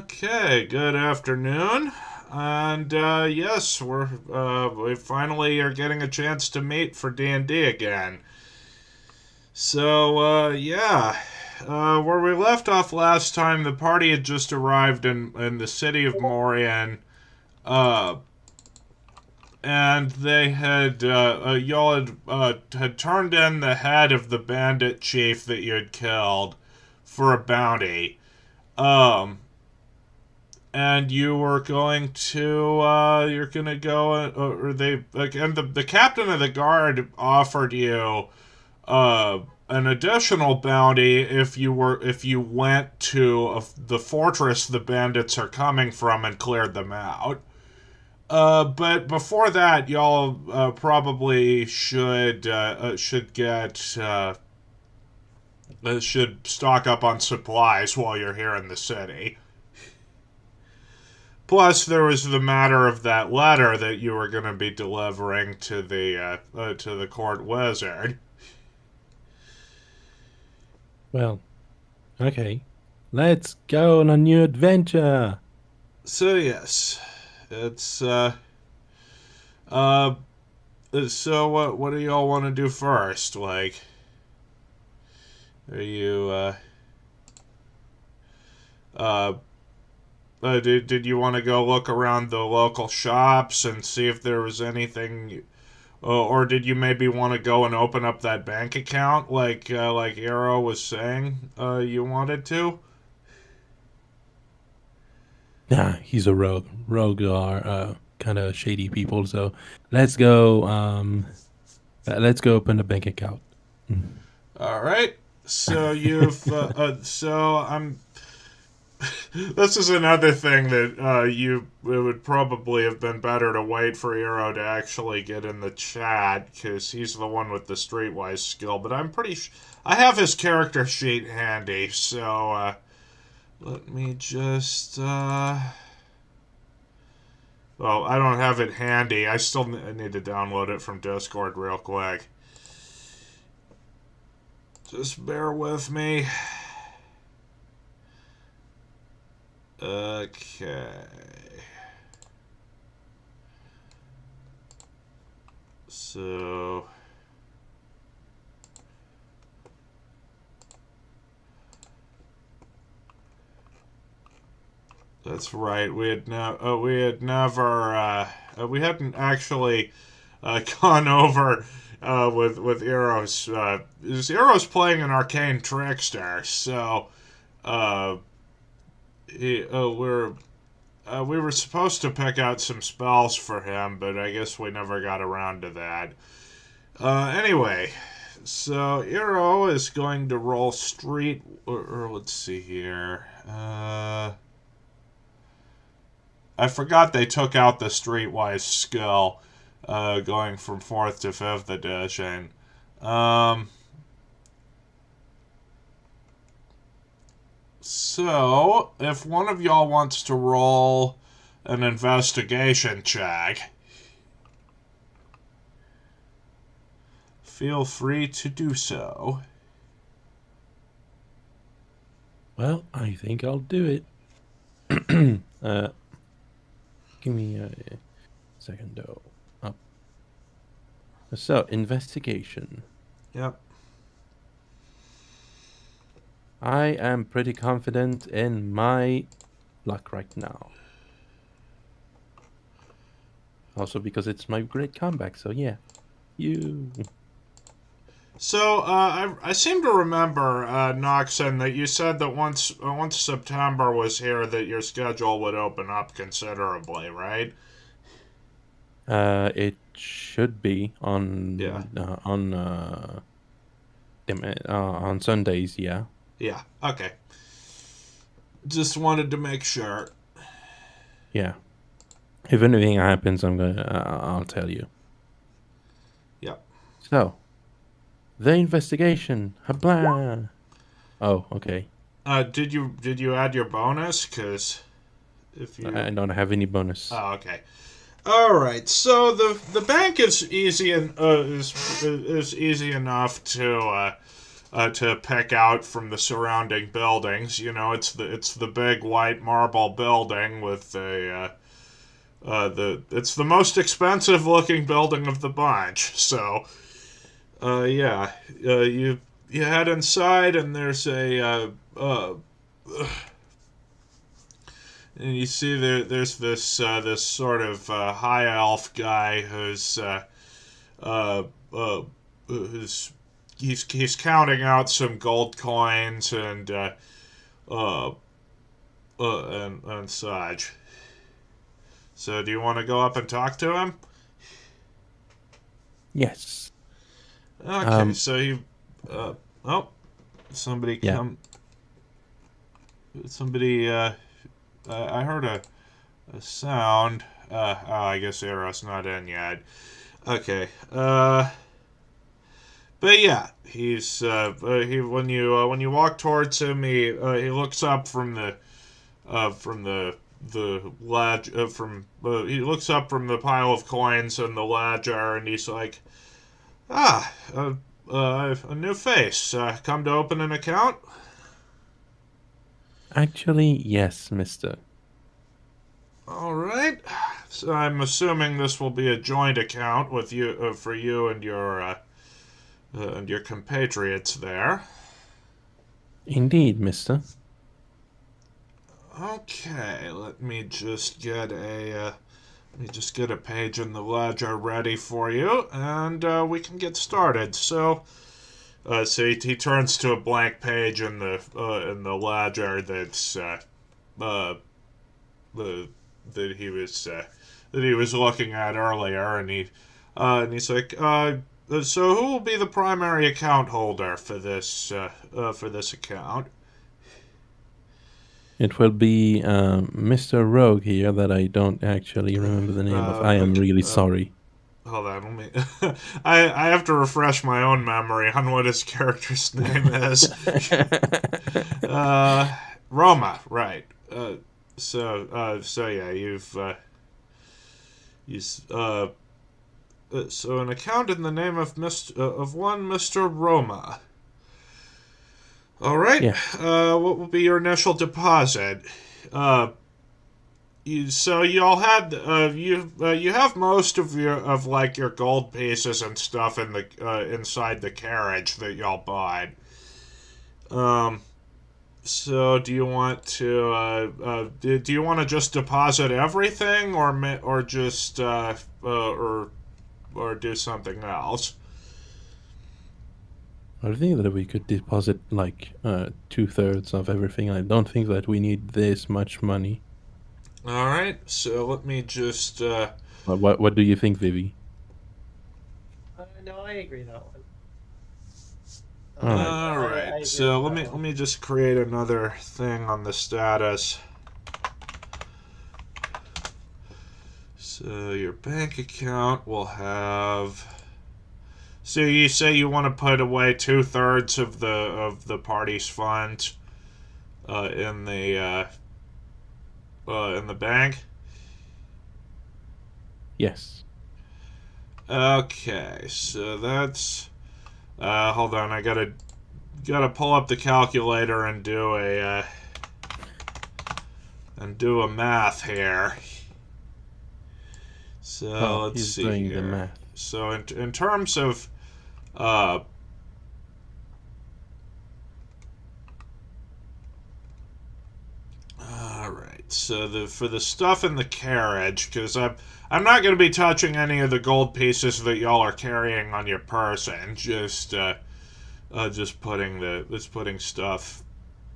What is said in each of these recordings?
Okay, good afternoon. And yes, we finally are getting a chance to meet for D&D again. So yeah, where we left off last time, the party had just arrived in the city of Morian, uh, and they had y'all had turned in the head of the bandit chief that you had killed for a bounty. Um, and you were going to you're gonna go or they like, and the captain of the guard offered you uh an additional bounty if you went to the fortress the bandits are coming from and cleared them out. But before that, y'all probably should get should stock up on supplies while you're here in the city. Plus, there was the matter of that letter that you were going to be delivering to the court wizard. Well, okay. Let's go on a new adventure. So yes, it's uh so what do y'all want to do first? Like, are you uh did you want to go look around the local shops and see if there was anything, or did you maybe want to go and open up that bank account like Arrow was saying you wanted to? Nah, he's a rogue. Rogues are kind of shady people. So let's go. Let's go open a bank account. All right. So you've so I'm. This is another thing that it would probably have been better to wait for Hero to actually get in the chat because he's the one with the streetwise skill. But I have his character sheet handy, so let me just well, I don't have it handy. I still need to download it from Discord real quick. Just bear with me. Okay. So that's right. We hadn't actually gone over with Eros. Eros playing an arcane trickster, so uh, we were supposed to pick out some spells for him, but I guess we never got around to that. Anyway, so Eero is going to roll street, or let's see here. I forgot they took out the streetwise skill, going from 4th to 5th edition. So, if one of y'all wants to roll an investigation check, feel free to do so. Well, I think I'll do it. Give me a second, though. Up. So, investigation. Yep. I am pretty confident in my luck right now. Also because it's my great comeback, so yeah. You. So, I seem to remember, Noxon, that you said that once September was here, that your schedule would open up considerably, right? It should be on Yeah. On Sundays, yeah. Yeah. Okay. Just wanted to make sure. Yeah. If anything happens, I'll tell you. Yep. So, the investigation. Habla. Oh, okay. Did you add your bonus? Because if you I don't have any bonus. Oh, okay. All right. So the bank is easy and is easy enough to to pick out from the surrounding buildings. You know, it's the big white marble building with it's the most expensive looking building of the bunch. So yeah, you head inside and there's and you see there's this sort of high elf guy uh, uh, who's he's counting out some gold coins uh, and such. So do you want to go up and talk to him? Yes. Okay, so you oh, somebody Yeah. somebody I heard a sound. Oh, I guess Arrow's not in yet. Okay. But yeah, he's he when you walk towards him, he looks up from the ledge he looks up from the pile of coins and the ledger, and he's like, a new face. Come to open an account. Actually, yes, mister. All right. So I'm assuming this will be a joint account with you for you and your compatriots there. Indeed, mister. Okay, let me just get a page in the ledger ready for you, and we can get started. So, he turns to a blank page in the ledger that's the that he was looking at earlier, and he's like, so who will be the primary account holder for this account? It will be Mr. Rogue here that I don't actually remember the name of. I am Okay, really sorry. hold on, let me. I have to refresh my own memory on what his character's name is. Roma, right? So yeah, so an account in the name of Mr. Roma. All right. Yeah. What will be your initial deposit? Y'all had you have most of your gold pieces and stuff in the inside the carriage that y'all bought. So do you want to do you want to just deposit everything or just or do something else? I think that we could deposit like 2/3 of everything. I don't think that we need this much money. All right. So let me just What do you think, Vivi? No, I agree that one. all I right. agree So with let that me one. just create another thing on the status. So your bank account will have. So you say you want to put away 2/3 of the party's funds in the bank. Yes. Okay, so that's. Hold on, I gotta pull up the calculator and do a math here. So let's he's see doing here. the math. So in terms of all right. So for the stuff in the carriage, because I'm not going to be touching any of the gold pieces that y'all are carrying on your person. Just putting stuff.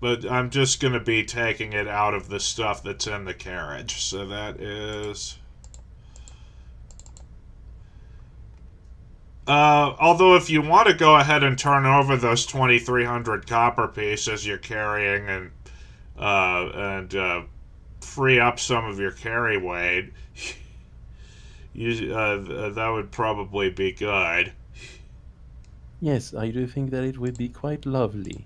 But I'm just going to be taking it out of the stuff that's in the carriage. So that is. Although if you want to go ahead and turn over those 2,300 copper pieces you're carrying and free up some of your carry weight, that would probably be good. Yes, I do think that it would be quite lovely.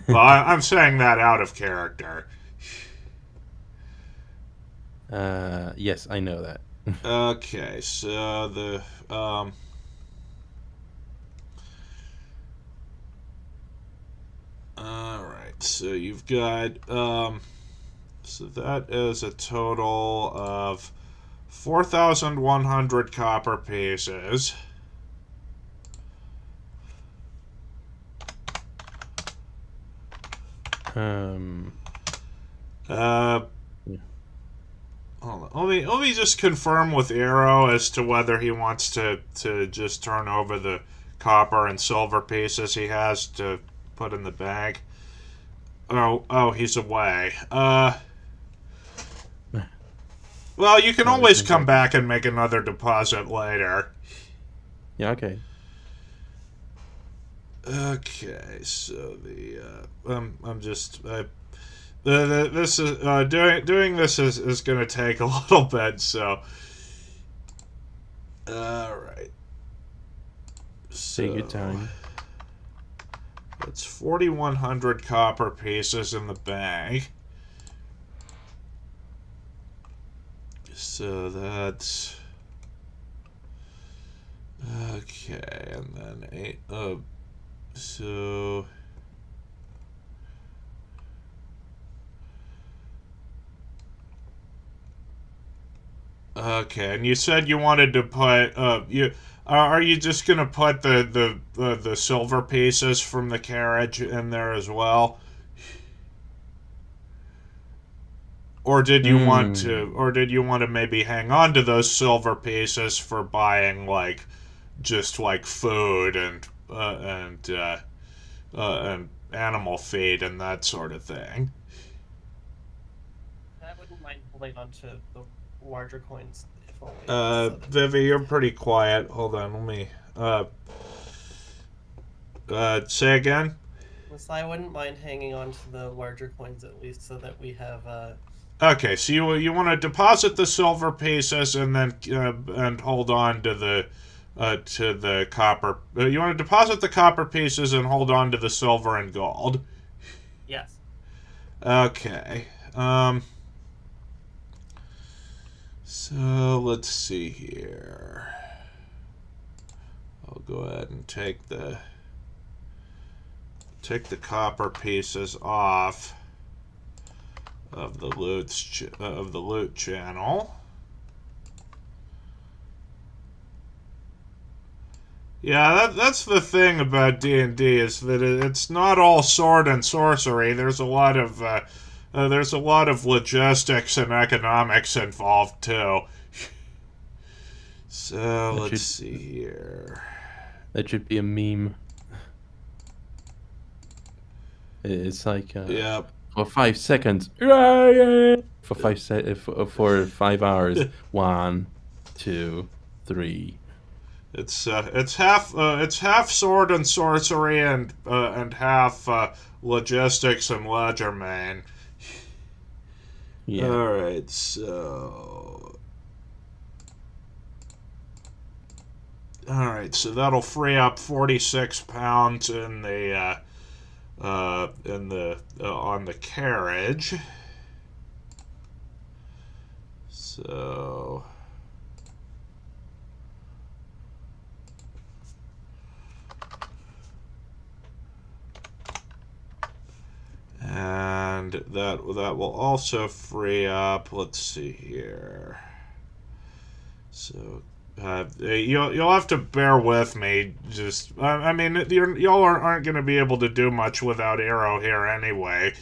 Well, I'm saying that out of character. Yes, I know that. Okay, so So you've got, so that is a total of 4,100 copper pieces. Yeah. Hold on. Let me just confirm with Arrow as to whether he wants to just turn over the copper and silver pieces he has to put in the bag. Oh, he's away. Well, you can always come back and make another deposit later. Yeah, okay. Okay, so I'm just this is doing this is going to take a little bit, so all right. So, take your time. It's 4,100 copper pieces in the bag. So that's okay, and then 8. So okay, and you said you wanted to put you. Are you just gonna put the silver pieces from the carriage in there as well, or did you want to maybe hang on to those silver pieces for buying like just like food and animal feed and that sort of thing? I wouldn't mind holding on to the larger coins if only. Vivi, you're pretty quiet. Hold on, let me say again. So I wouldn't mind hanging on to the larger coins at least, so that we have. Okay, so you want to deposit the silver pieces and then and hold on to the copper. You want to deposit the copper pieces and hold on to the silver and gold. Yes. Okay. So let's see here. I'll go ahead and take the copper pieces off of the loot channel. Yeah, that's the thing about D&D is that it's not all sword and sorcery. There's a lot of logistics and economics involved too. So let's see here. That should be a meme. It's like yep. For 5 seconds. For 5 hours. 1, 2, 3. It's half sword and sorcery and half logistics and legerdemain. Yeah. All right, so that'll free up 46 pounds in the on the carriage. So and that will also free up, let's see here. So you'll have to bear with me. Just I mean, y'all aren't going to be able to do much without Arrow here anyway.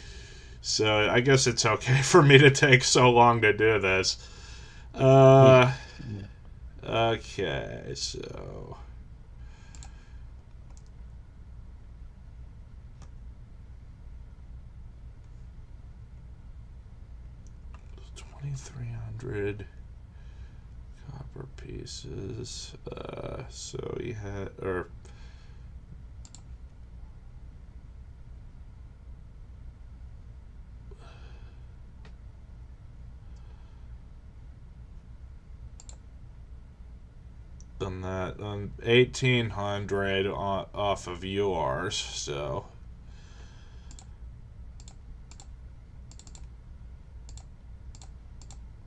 So I guess it's okay for me to take so long to do this. Okay, so 2,300 copper pieces. So you had, or done that on 1,800 off of yours.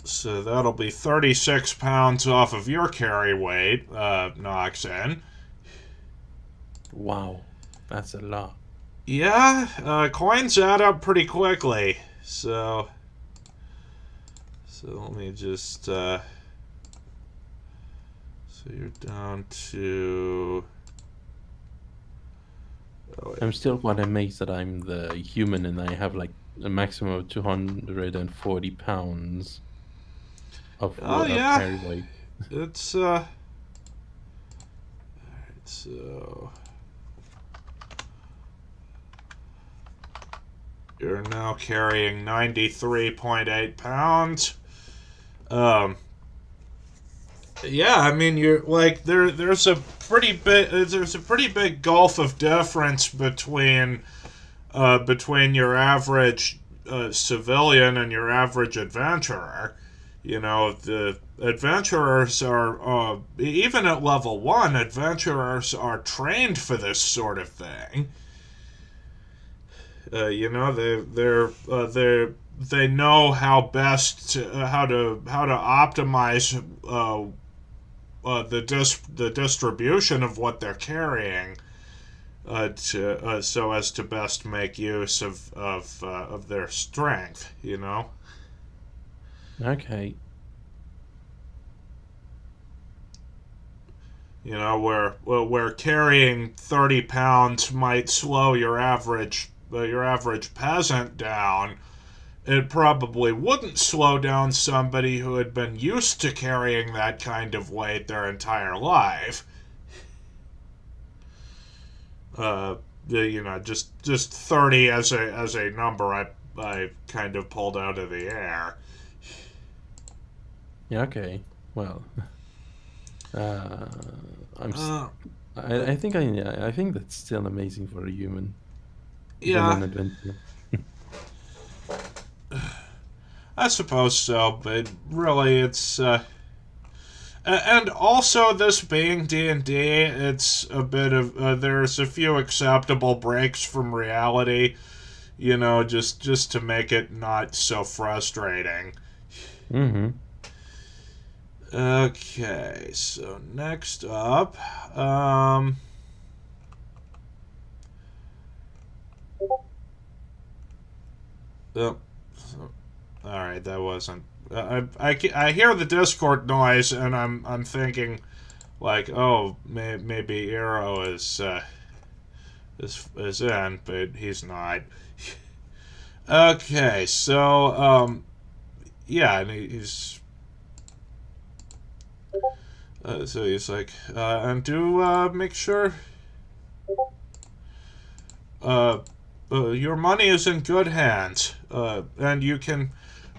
So that'll be 36 pounds off of your carry weight, Noxen. Wow, that's a lot. Yeah, coins add up pretty quickly. So let me just. So you're down to. Oh, wait. I'm still quite amazed that I'm the human and I have like a maximum of 240 pounds Oh of yeah, carry weight. it's so you're now carrying 93.8 pounds. Um, yeah, I mean you're like there's a pretty big gulf of difference between your average civilian and your average adventurer. You know, the adventurers are even at level 1, adventurers are trained for this sort of thing. You know, they know how best how to optimize the distribution of what they're carrying so as to best make use of their strength. You know. Okay. You know, where carrying 30 pounds might slow your average peasant down, it probably wouldn't slow down somebody who had been used to carrying that kind of weight their entire life. You know, just 30 as a number I kind of pulled out of the air. Yeah. Okay. Well, uh, Uh, I think I think that's still amazing for a human, even yeah, an adventurer. I suppose so, but really it's and also this being D&D, it's a bit of there's a few acceptable breaks from reality, you know, just to make it not so frustrating. Mm-hmm. Okay, so next up, oh, all right, that wasn't. I hear the Discord noise, and I'm thinking like, oh, maybe Arrow is in, but he's not. Okay, so yeah, and he's so he's like, and do make sure uh, your money is in good hands, and you can.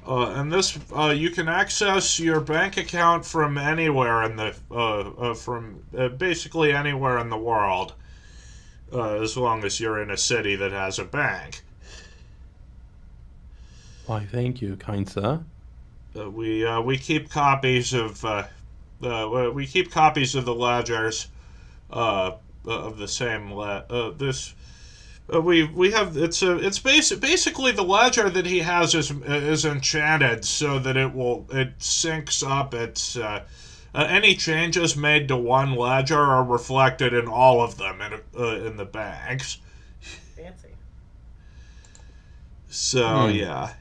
And this, you can access your bank account from anywhere in the, from basically anywhere in the world, as long as you're in a city that has a bank. Why, thank you, kind sir. We keep copies of we keep copies of the ledgers of the same this we have basically the ledger that he has is enchanted so that it syncs up any changes made to one ledger are reflected in all of them in the banks. Fancy. So yeah,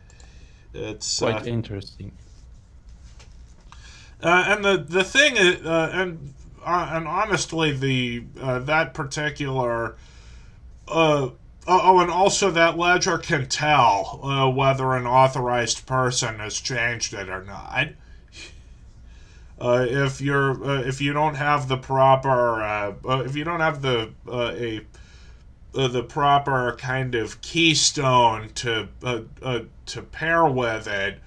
it's Quite interesting. and the thing is, and honestly, the that particular oh, and also that ledger can tell whether an authorized person has changed it or not. If you don't have the proper if you don't have the proper kind of keystone to pair with it,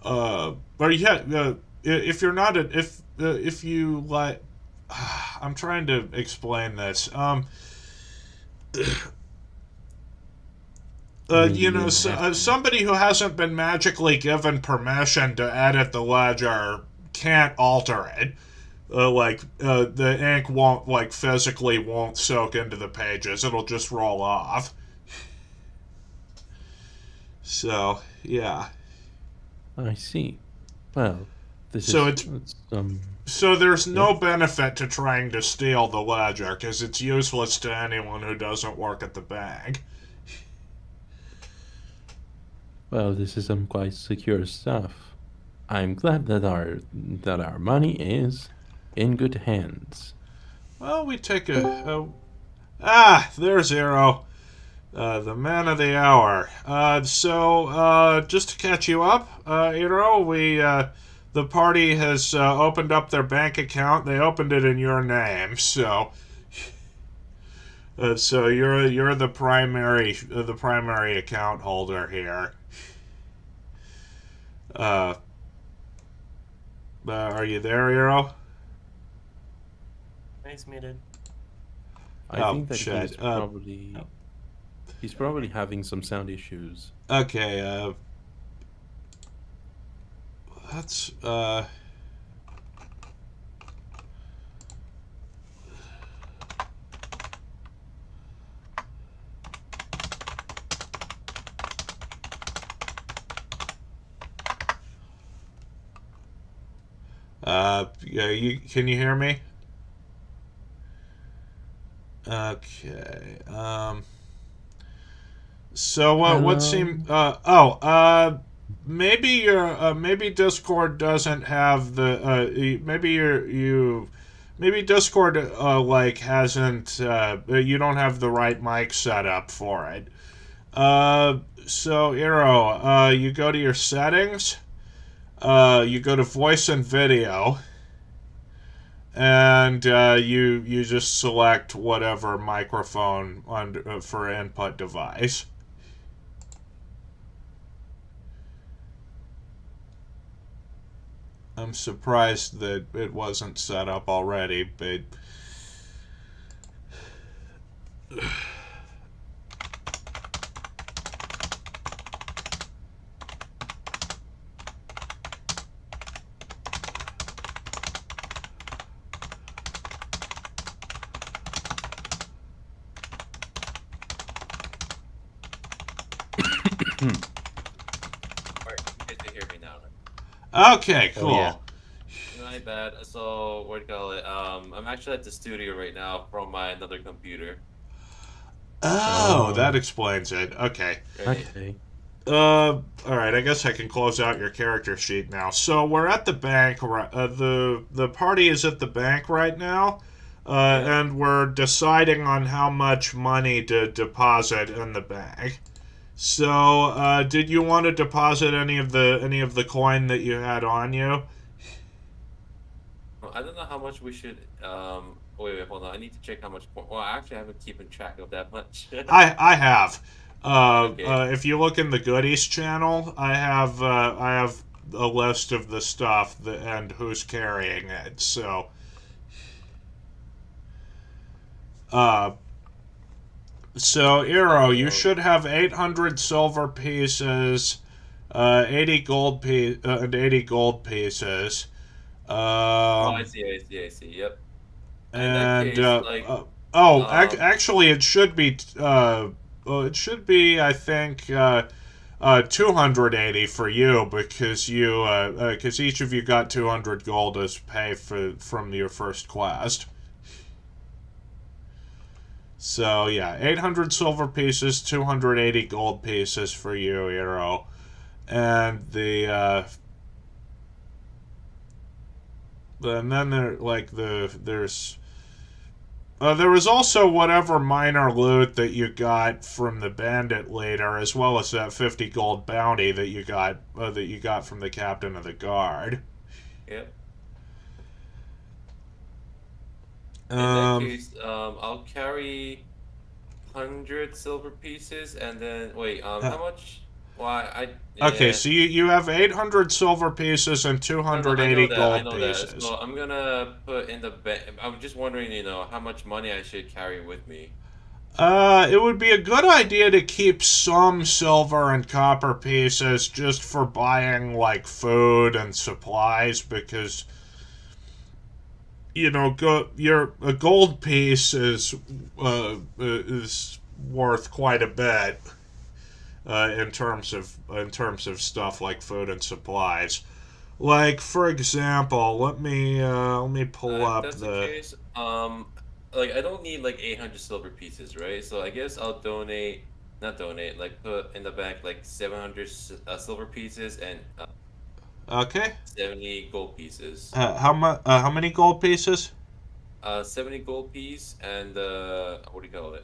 but yeah, if you're not if you like, I'm trying to explain this. You know, somebody who hasn't been magically given permission to edit the ledger can't alter it. The ink won't physically won't soak into the pages. It'll just roll off. So yeah. I see. Well, this So is it's it's So there's no benefit to trying to steal the ledger, because it's useless to anyone who doesn't work at the bank. Well, this is some quite secure stuff. I'm glad that our money is in good hands. Well, we take there's Zero. The man of the hour. Just to catch you up, the party has opened up their bank account. They opened it in your name, so you're the primary account holder here. Are you there, Hero? Nice muted. I think that shit. he's probably having some sound issues. Okay, that's, yeah, can you hear me? Okay, so what seemed maybe Discord doesn't have the maybe Discord like hasn't you don't have the right mic set up for it. So Eero, you go to your settings, you go to voice and video, and you just select whatever microphone for input device. I'm surprised that it wasn't set up already, but You can hear me now. okay, cool. Oh, yeah. Not bad. So, what do you call it? I'm actually at the studio right now from my another computer. Oh, that explains it. Okay. Right? Okay. Alright, I guess I can close out your character sheet now. So we're at the bank, the party is at the bank right now, and we're deciding on how much money to deposit in the bank. So, did you want to deposit any of the coin that you had on you? I don't know how much we should. Wait, hold on. I need to check how much. Well, I actually haven't keeping track of that much. I have. Okay. If you look in the goodies channel, I have a list of the stuff and who's carrying it. So, Eero, you should have 800 silver pieces, 80 gold and 80 gold pieces. Oh, I see. Yep. In that And case, actually, it should be I think 280 for you because each of you got 200 gold as pay from your first quest. So yeah, 800 silver pieces, 280 gold pieces for you, Eero, and and then there was also whatever minor loot that you got from the bandit leader, as well as that 50 gold bounty that you got from the captain of the guard. yep. In that case, I'll carry 100 silver pieces, and then wait. How much? Why Okay, so you have 800 silver pieces and 280 gold pieces. That. So I'm gonna put in the bank. I'm just wondering, how much money I should carry with me. It would be a good idea to keep some silver and copper pieces just for buying like food and supplies, because a gold piece is worth quite a bit. In terms of stuff like food and supplies. Like, for example, let me pull If up that's the the. case, like I don't need like 800 silver pieces, right? So I guess I'll donate, not donate, like put in the bank like 700 silver pieces and Okay. 70 gold pieces. How much? How many gold pieces? 70 gold piece and what do you call it?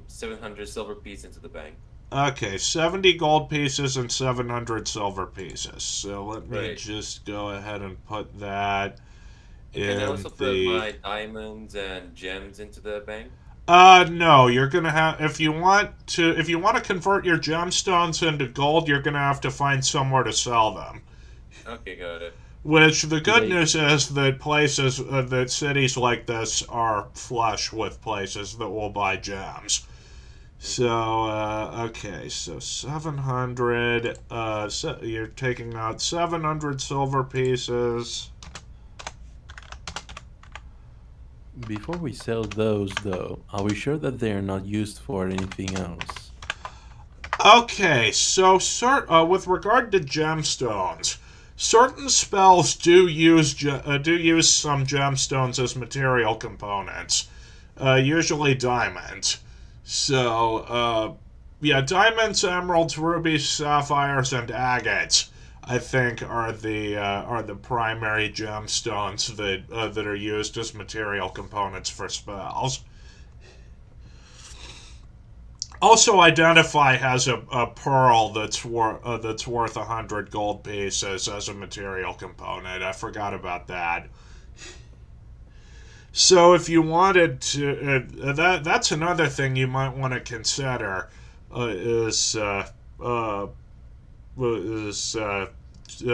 700 silver piece into the bank. Okay, 70 gold pieces and 700 silver pieces. So let me Right. just go ahead and put that And can I in also put the. my diamonds and gems into the bank? No, you're gonna have if you want to convert your gemstones into gold, you're gonna have to find somewhere to sell them. Okay, got it. Which the Do good they news is that that cities like this are flush with places that will buy gems. So okay, so 700. So you're taking out 700 silver pieces. before we sell those though, are we sure that they are not used for anything else? Okay, so with regard to gemstones, certain spells do use some gemstones as material components, usually diamonds. So, yeah, diamonds, emeralds, rubies, sapphires, and agates, I think, are the primary gemstones that are used as material components for spells. Also, Identify has a pearl that's worth 100 gold pieces as a material component. I forgot about that. So if you wanted to, that's another thing you might want to consider is is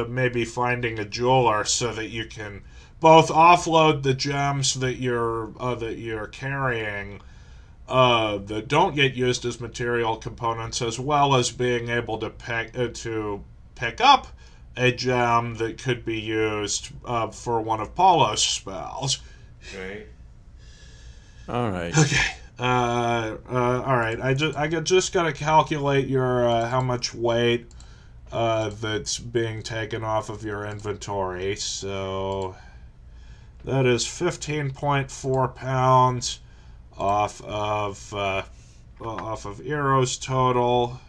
maybe finding a jeweler so that you can both offload the gems that you're carrying that don't get used as material components, as well as being able to pick up a gem that could be used for one of Paulo's spells. Right. All right. Okay. All right. I just gotta calculate your how much weight that's being taken off of your inventory. So that is 15.4 pounds off of Ero's total.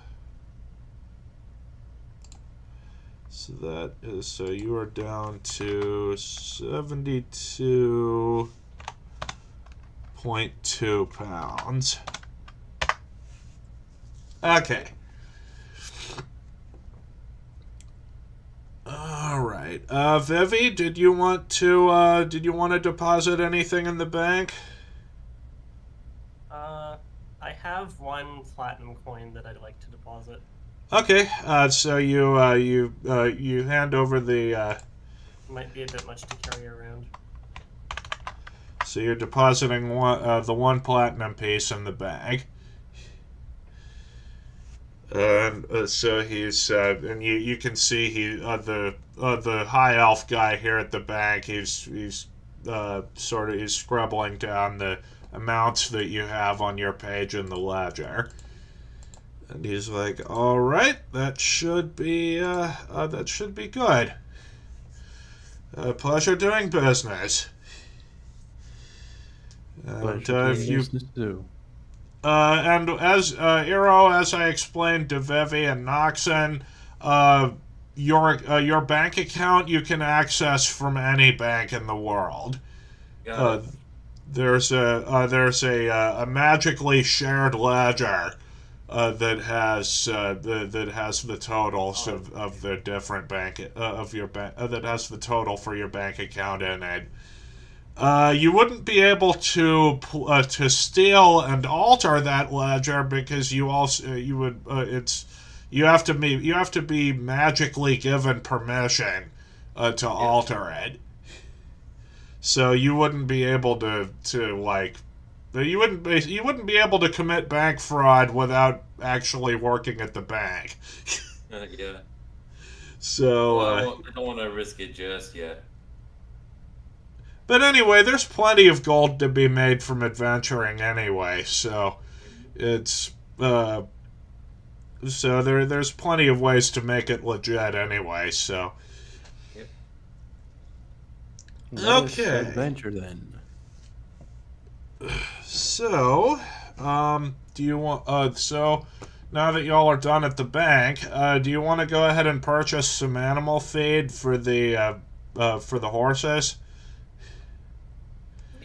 So that is you are down to 72.2 pounds. Okay. All right. Vivi, did you want to deposit anything in the bank? I have one platinum coin that I'd like to deposit. Okay. So you hand over the. Might be a bit much to carry around. So you're depositing the one platinum piece in the bag. And so he's and you can see the high elf guy here at the bank. He's he's scribbling down the amounts that you have on your page in the ledger. And he's like, "All right, that should be good. Pleasure doing business." And if you do. and as Eero, as I explained to Vivi and Noxon, your bank account you can access from any bank in the world. Got it. There's a magically shared ledger that has the totals of the different bank of your bank that has the total for your bank account in it. You wouldn't be able to steal and alter that ledger because you have to be magically given permission to alter it. So you wouldn't be able to you wouldn't be able to commit bank fraud without actually working at the bank. Yeah. So Well, I don't want to risk it just yet. but anyway, there's plenty of gold to be made from adventuring anyway, so it's there's plenty of ways to make it legit anyway, so Yep. Let us Okay. adventure then. So, do you want? So, now that y'all are done at the bank, do you want to go ahead and purchase some animal feed for the horses?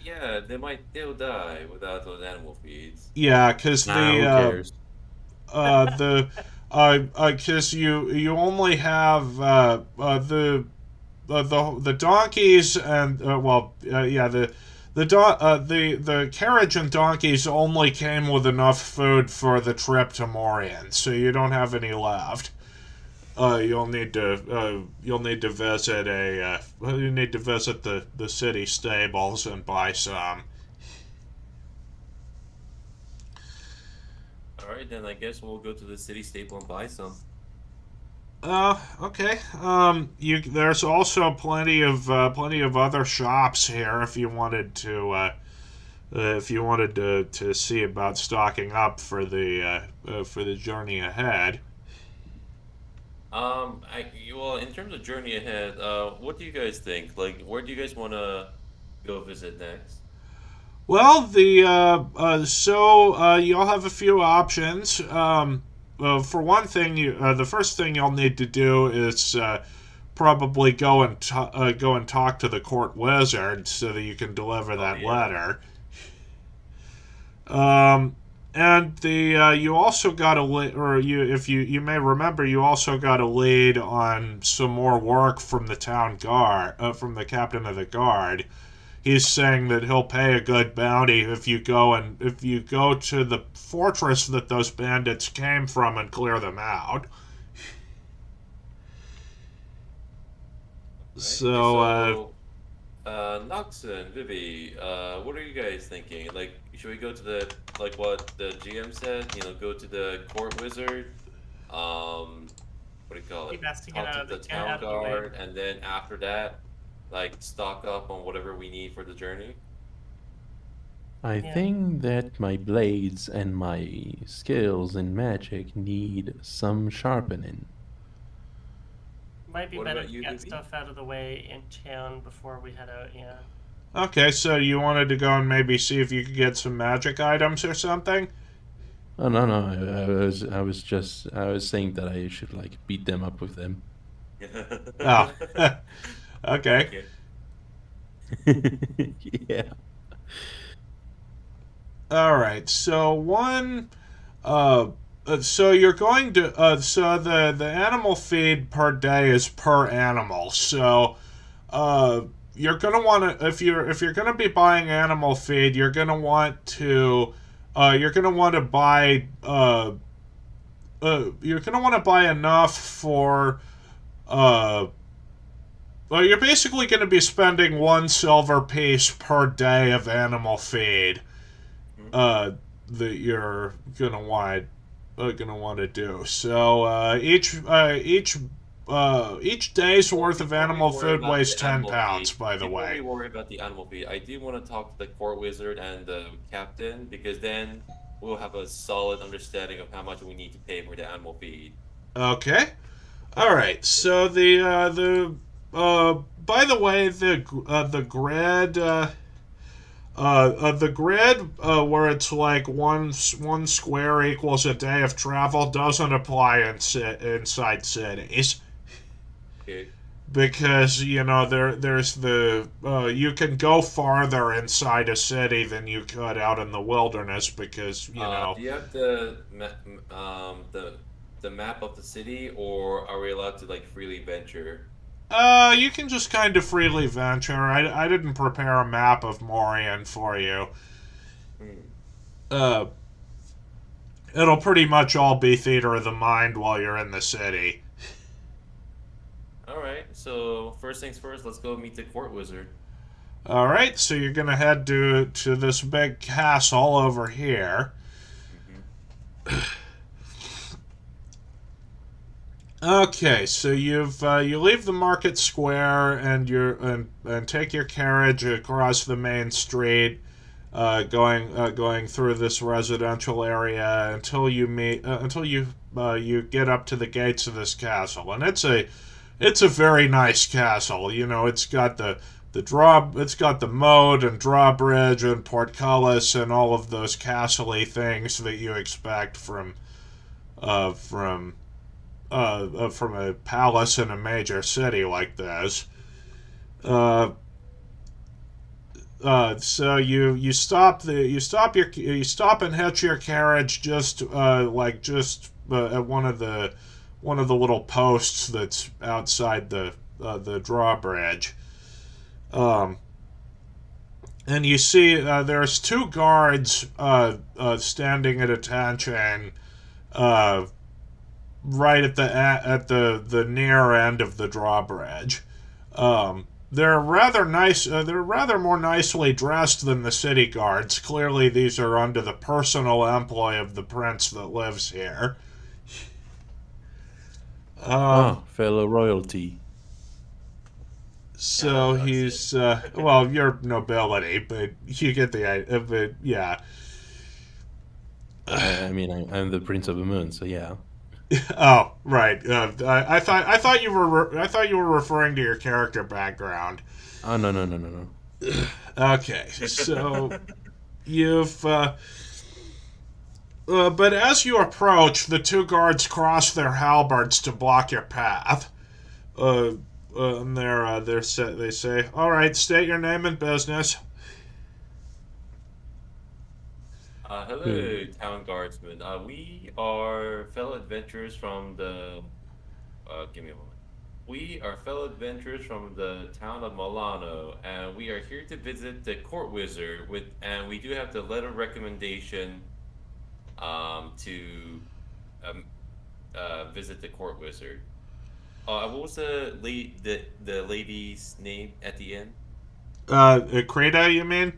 Yeah, they'll die without those animal feeds. Yeah, because Nah, who cares? the because you only have the donkeys and yeah, the carriage and donkeys only came with enough food for the trip to Morian, so you don't have any left. You'll need to visit the city stables and buy some. All right, then I guess we'll go to the city staple and buy some. Okay. There's also plenty of other shops here if you wanted to see about stocking up for the journey ahead. Well, in terms of journey ahead, what do you guys think? Like, where do you guys want to go visit next? Well, you'll have a few options. For one thing, the first thing you'll need to do is probably go and talk to the court wizard so that you can deliver that Yeah. letter. And you also got a or you may remember, you also got a lead on some more work from the town guard, from the captain of the guard. He's saying that he'll pay a good bounty if you go to the fortress that those bandits came from and clear them out. Right? So, Nox and Vivi, what are you guys thinking? Like, should we go to what the GM said? You know, go to the court wizard. What do you call it? Keep asking Talk it to out the of the town out of the way. guard, and then after that, like, stock up on whatever we need for the journey. I Yeah. think that my blades and my skills in magic need some sharpening. Might be What better about to you, get Vivi? stuff out of the way in town before we head out. Yeah. okay, so you wanted to go and maybe see if you could get some magic items or something? Oh no, I was saying that I should like beat them up with them. Oh, okay. Yeah. All right. So you're going to so the animal feed per day is per animal. So you're gonna want to if you're gonna be buying animal feed, you're gonna want to buy you're gonna want to buy enough for well, you're basically going to be spending 1 silver piece per day of animal feed that you're gonna want to do. So each day's worth of Before we animal worry food about weighs the 10 animal pounds. feed- By the Before way. we worry about the animal feed, I do want to talk to the court wizard and the captain, because then we'll have a solid understanding of how much we need to pay for the animal feed. Okay. All right. So by the way, the grid where it's like one square equals a day of travel doesn't apply inside cities, Okay. because there's you can go farther inside a city than you could out in the wilderness, because Do you have the map of the city, or are we allowed to like freely venture? you can just kind of freely venture. I didn't prepare a map of Morian for you. Hmm. It'll pretty much all be theater of the mind while you're in the city. All right. So first things first, let's go meet the court wizard. All right, so you're gonna head to this big castle over here. Okay, so you leave the market square and take your carriage across the main street, going through this residential area until you get up to the gates of this castle, and it's a very nice castle. It's got the It's got the moat and drawbridge and portcullis and all of those castle-y things that you expect from a palace in a major city like this. So you stop and hitch your carriage just at one of the little posts that's outside the drawbridge. And you see there's two guards standing at attention right at the near end of the drawbridge. They're rather nice. They're rather more nicely dressed than the city guards. Clearly, these are under the personal employ of the prince that lives here. Fellow royalty. So he's well, you're nobility, but you get the idea. But yeah. I mean, I'm the Prince of the Moon, so yeah. Oh, right. I thought you were referring to your character background. Oh no. Okay, so you've. But as you approach, the two guards cross their halberds to block your path. And they say, "All right, state your name and business." Hello, town guardsmen. We are fellow adventurers from the. Give me a moment. We are fellow adventurers from the town of Milano, and we are here to visit the court wizard. And we do have the letter of recommendation, to, visit the court wizard. What was the lady's name at the end? Krita, you mean?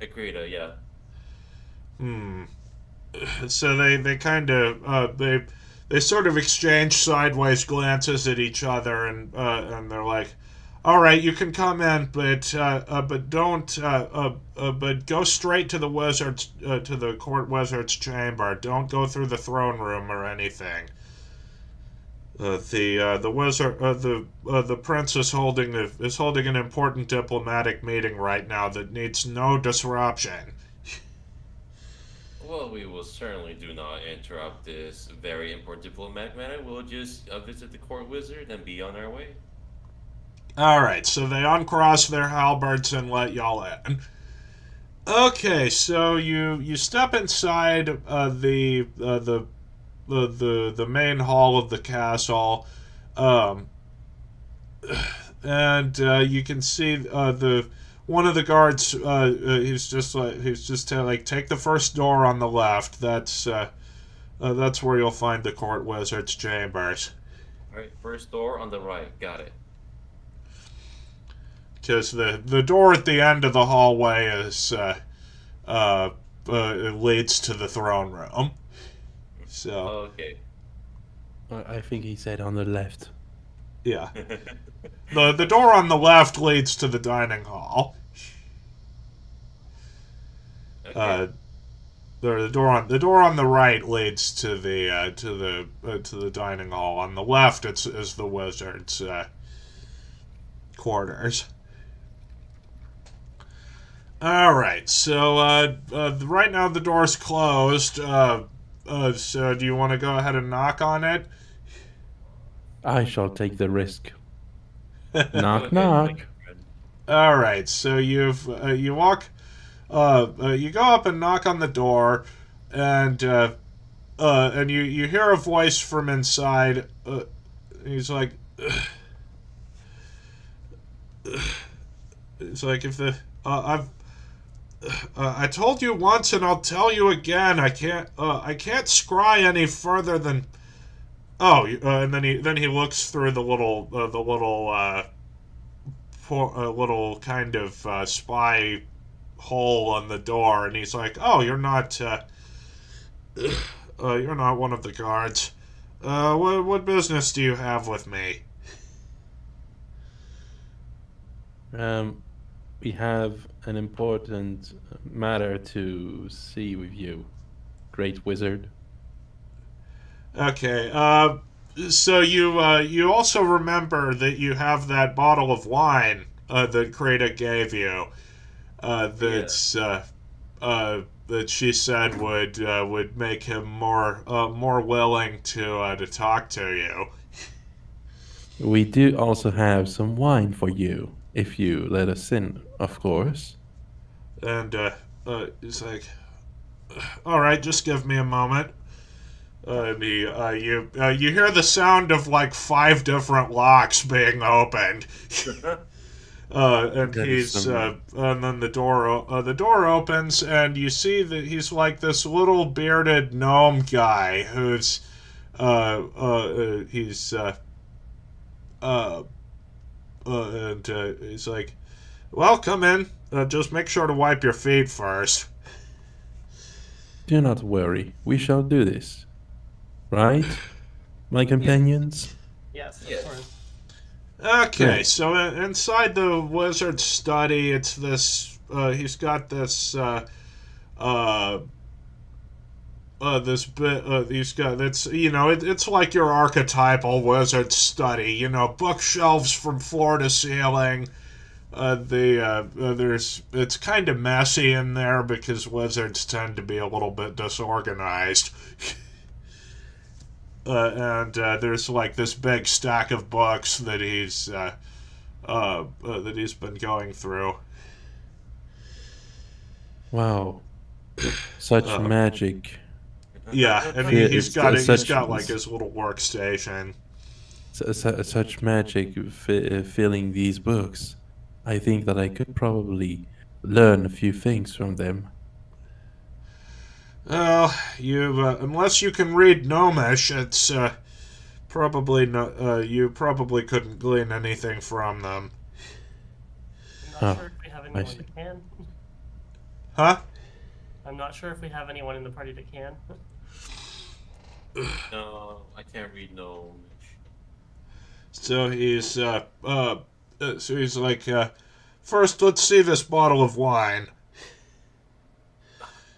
Akrita, yeah. So they kind of they sort of exchange sideways glances at each other, and they're like, "All right, you can come in, but don't but go straight to the wizard's to the court wizard's chamber. Don't go through the throne room or anything. The wizard the prince is holding an important diplomatic meeting right now that needs no disruption." Well, we will certainly do not interrupt this very important diplomatic matter. We'll just visit the court wizard and be on our way. All right, so they uncross their halberds and let y'all in. Okay, so you step inside the main hall of the castle, and you can see one of the guards. He's just take the first door on the left. That's where you'll find the court wizard's chambers. All right, first door on the right. Got it. Because the door at the end of the hallway is it leads to the throne room. So Okay. I think he said on the left. yeah, the door on the left leads to the dining hall. Okay. The door on the right leads to the dining hall. On the left, is the wizard's quarters. All right, so right now the door's closed. So do you want to go ahead and knock on it? I shall take the risk. Knock, Okay, knock. thank you, friend. All right, so you go up and knock on the door, and you hear a voice from inside. He's like, it's like if the I told you once and I'll tell you again. I can't scry any further than. Oh, and then he looks through the little little kind of spy hole on the door, and he's like, "Oh, you're not one of the guards. What business do you have with me?" We have an important matter to see with you, great wizard. Okay. So you also remember that you have that bottle of wine that Krita gave you. That she said would make him more willing to talk to you. We do also have some wine for you, if you let us in, of course. And he's like, "All right, just give me a moment." And you hear the sound of like 5 different locks being opened. And That is some- and then the door opens, and you see that he's like this little bearded gnome guy who's he's and he's like, "Well, come in. Just make sure to wipe your feet first." Do not worry, we shall do this. Right, my companions? Yes, of Yes. course. Okay, Good. so inside the wizard's study, it's this. He's got this. This bit. He's got. It's it's like your archetypal wizard study. Bookshelves from floor to ceiling. There's. It's kind of messy in there because wizards tend to be a little bit disorganized. And there's like this big stack of books that he's been going through. Wow. Such magic. Yeah, and Yeah, he's it's- got it's he's such- got like his little workstation. Such magic filling these books. I think that I could probably learn a few things from them. Well, you unless you can read Gnomish, it's probably not. You probably couldn't glean anything from them, I'm not Oh, sure if we have I anyone see. that can. huh? I'm not sure if we have anyone in the party that can. No, I can't read no. So he's like, first let's see this bottle of wine.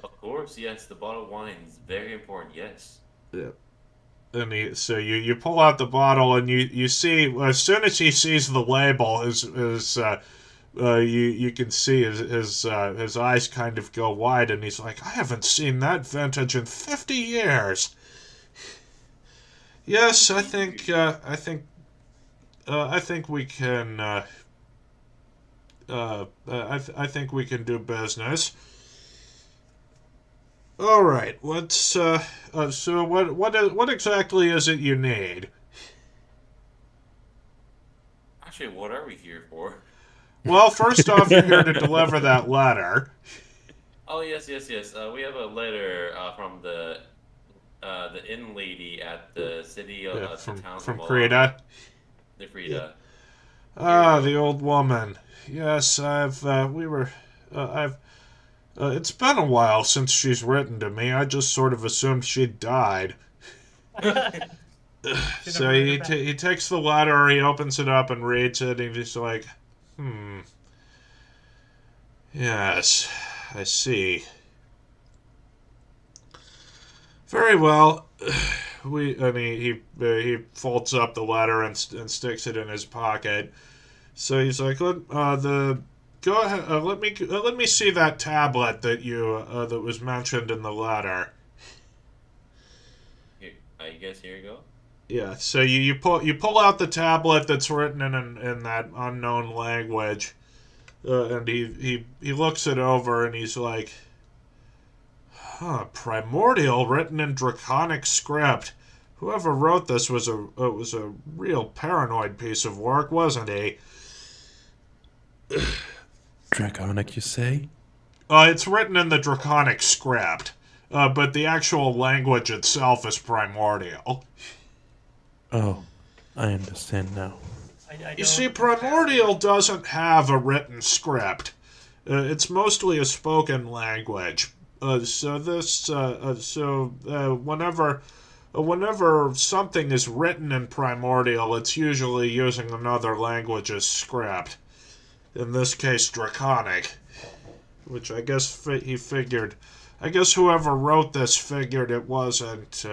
Of course, yes, the bottle of wine is very important, yes. And you pull out the bottle, and you see, as soon as he sees the label, you can see his eyes kind of go wide, and he's like, "I haven't seen that vintage in 50 years." Yes, I think we can. I think we can do business. All right. So what exactly is it you need? Actually, what are we here for? Well, first off, you're here to deliver that letter. Oh, yes. We have a letter from the inn lady at the city of Yeah, the town from of Krita. The Frida. Ah, the old woman. Yes, it's been a while since she's written to me. I just sort of assumed she'd died. So he takes the letter, he opens it up and reads it, and he's like, yes, I see. Very well. He folds up the letter and sticks it in his pocket. So he's like, go ahead. Let me see that tablet that that was mentioned in the letter. Here, I guess here you go. Yeah. So you pull out the tablet that's written in that unknown language, and he looks it over and he's like, primordial, written in draconic script. Whoever wrote this was a real paranoid piece of work, wasn't he? Draconic, you say? It's written in the draconic script, but the actual language itself is primordial. Oh, I understand now. You see, primordial doesn't have a written script. It's mostly a spoken language. Whenever something is written in primordial, it's usually using another language's script. In this case, draconic, which I guess he figured. I guess whoever wrote this figured it wasn't.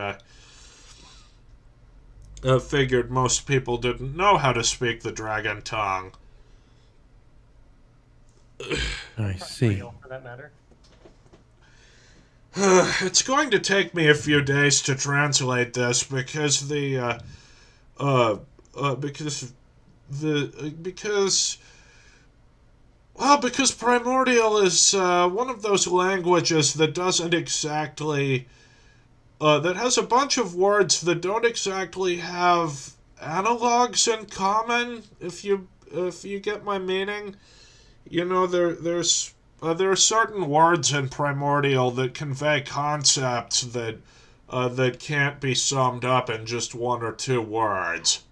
Figured most people didn't know how to speak the dragon tongue. I see. Real, for that matter. It's going to take me a few days to translate this because uh, because because Primordial is one of those languages that doesn't exactly that has a bunch of words that don't exactly have analogs in common. If you get my meaning, there are certain words in Primordial that convey concepts that can't be summed up in just one or two words.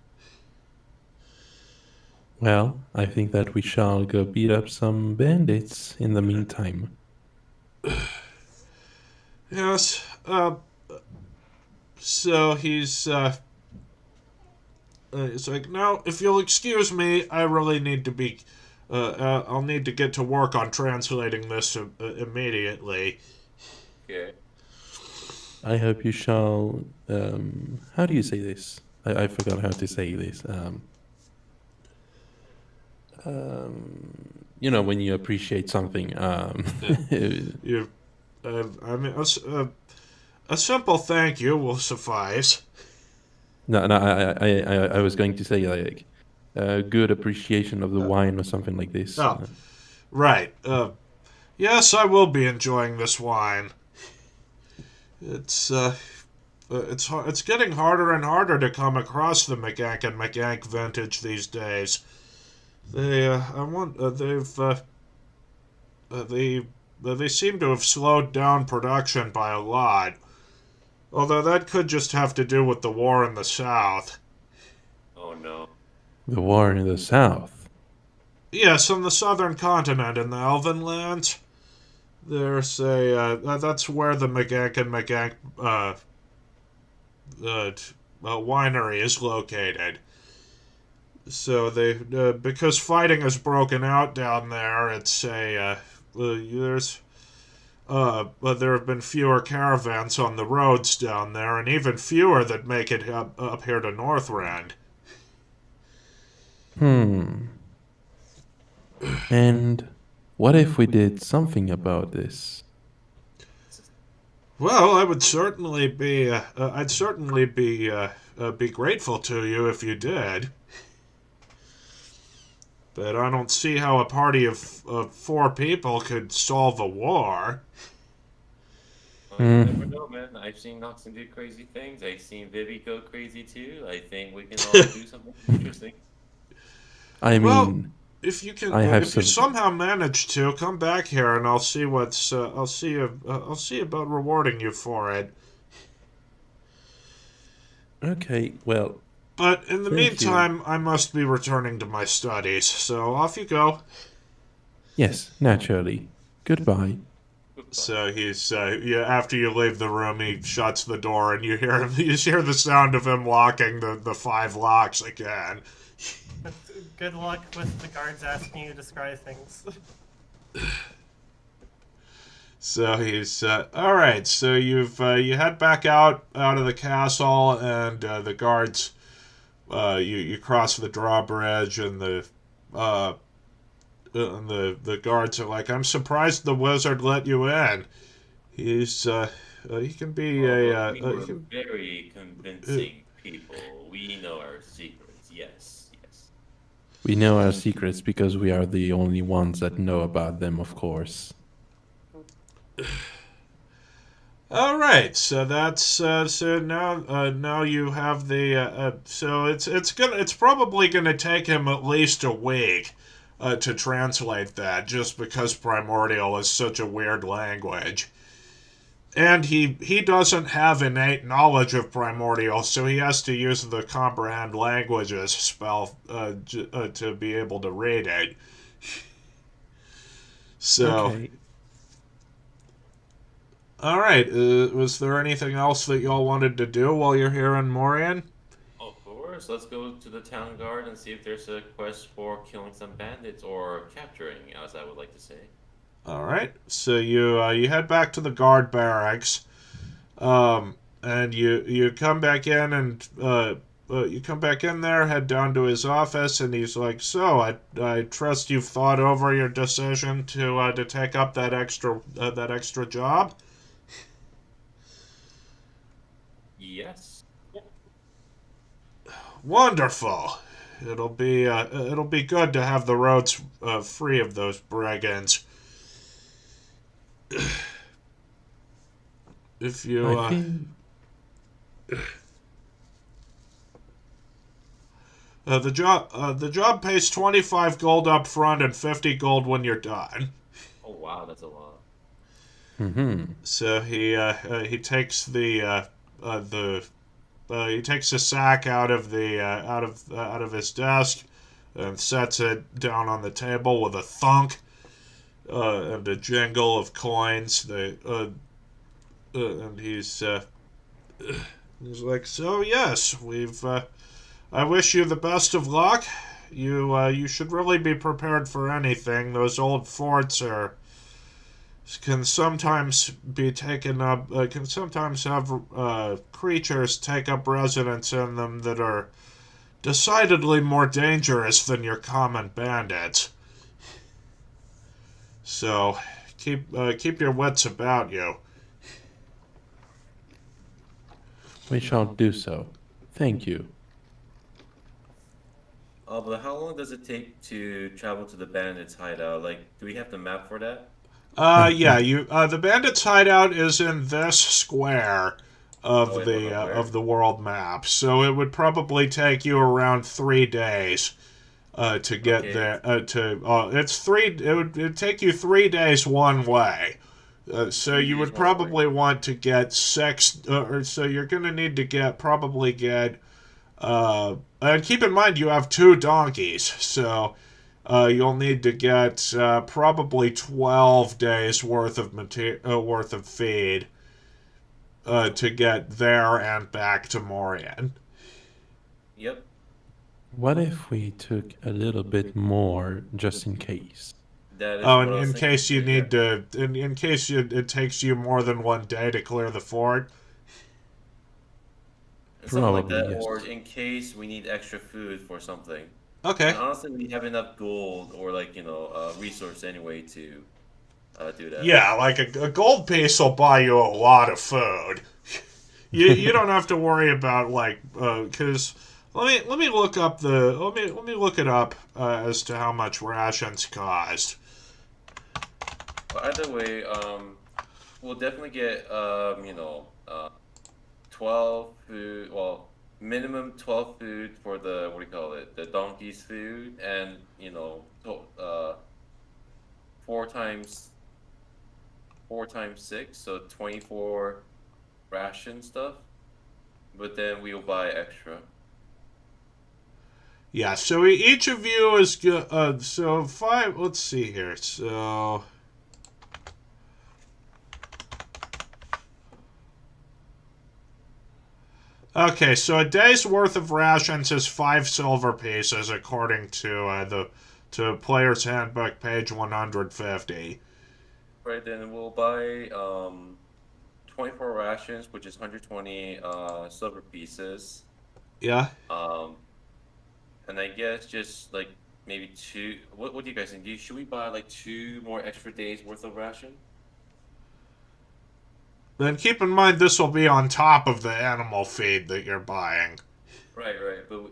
Well, I think that we shall go beat up some bandits in the meantime. Yes. So he's like, no, if you'll excuse me, I really need to be. I'll need to get to work on translating this immediately. Okay. I hope you shall. How do you say this? I forgot how to say this. When you appreciate something. You, I mean, a simple thank you will suffice. No, no. I was going to say like good appreciation of the wine or something like this. Oh, right. Yes, I will be enjoying this wine. It's getting harder and harder to come across the McGank and McGank vintage these days. They seem to have slowed down production by a lot. Although that could just have to do with the war in the South. Oh no. The war in the south. Yes, on the southern continent in the Elven lands. That's where the McGank and McGank winery is located. So because fighting has broken out down there, there have been fewer caravans on the roads down there, and even fewer that make it up here to Northrend. And what if we did something about this? Well, I'd certainly be grateful to you if you did. But I don't see how a party of 4 people could solve a war. Well, you never know, man. I've seen Noxon do crazy things. I've seen Vivi go crazy too. I think we can all do something interesting. I Well, mean, if you can, I have if you some. somehow manage to come back here, and I'll see I'll see about rewarding you for it. Okay, well, But in the thank you. meantime, I must be returning to my studies. So off you go. Yes, naturally. Goodbye. So he's after you leave the room, he shuts the door, and you hear the sound of him locking the 5 locks again. Good luck with the guards asking you to scry things. So he's all right. So you head back out of the castle, and the guards. You cross the drawbridge, and the guards are like, "I'm surprised the wizard let you in. He can be We he were can, very convincing people. We know our secrets. Yes, yes. We know our secrets because we are the only ones that know about them, of course. All right, so that's so now you have the so it's probably gonna take him at least a week to translate that, just because Primordial is such a weird language, and he doesn't have innate knowledge of Primordial, so he has to use the comprehend languages spell to be able to read it. So. Okay. All right. Was there anything else that y'all wanted to do while you're here in Morian? Of course. Let's go to the town guard and see if there's a quest for killing some bandits or capturing, as I would like to say. All right. So you head back to the guard barracks, and you come back in, and you come back in there, head down to his office, and he's like, "So, I trust you've thought over your decision to take up that extra job." Yes. Wonderful. It'll be good to have the roads free of those brigands. If you I think the job pays 25 gold up front and 50 gold when you're done. Oh wow, that's a lot. So he takes he takes a sack out of his desk and sets it down on the table with a thunk and a jingle of coins. And he's like, "So yes, we've. I wish you the best of luck. You should really be prepared for anything. Those old forts can sometimes be taken up. Can sometimes have creatures take up residence in them that are decidedly more dangerous than your common bandits. So keep your wits about you." we shall do so. Thank you. But how long does it take to travel to the bandits' hideout? Like, do we have the map for that? Yeah, the bandits' hideout is in this square Oh, of wait, hold on, where? the world map. So it would probably take you around 3 days to get Okay. there. It'd take you 3 days one way. So you would 3 days one way. probably want to get so you're gonna need to get. And keep in mind you have 2 donkeys, so you'll need to get probably 12 days worth of feed to get there and back to Morian. Yep. What if we took a little bit more just in case? That is Oh, what and I was in thinking case you too, need yeah. to, in case it takes you more than 1 day to clear the fort. Something like Probably, that, yes. or in case we need extra food for something. Okay. And honestly, we have enough gold or resource anyway to do that. Yeah, like a gold piece will buy you a lot of food. You don't have to worry about because let me look up let me look it up as to how much rations cost. But either way, we'll definitely get 12 food. Well, minimum 12 food for the the donkey's food, and 4 times 6, so 24 ration stuff. But then we'll buy extra. Yeah, so each of you is good. So 5. Let's see here. So. Okay, so a day's worth of rations is 5 silver pieces, according to Player's Handbook, page 150. Right, then we'll buy 24 rations, which is 120 silver pieces. Yeah. And I guess just like maybe 2. What do you guys think? Should we buy like 2 more extra days worth of ration? Then keep in mind this will be on top of the animal feed that you're buying. Right, but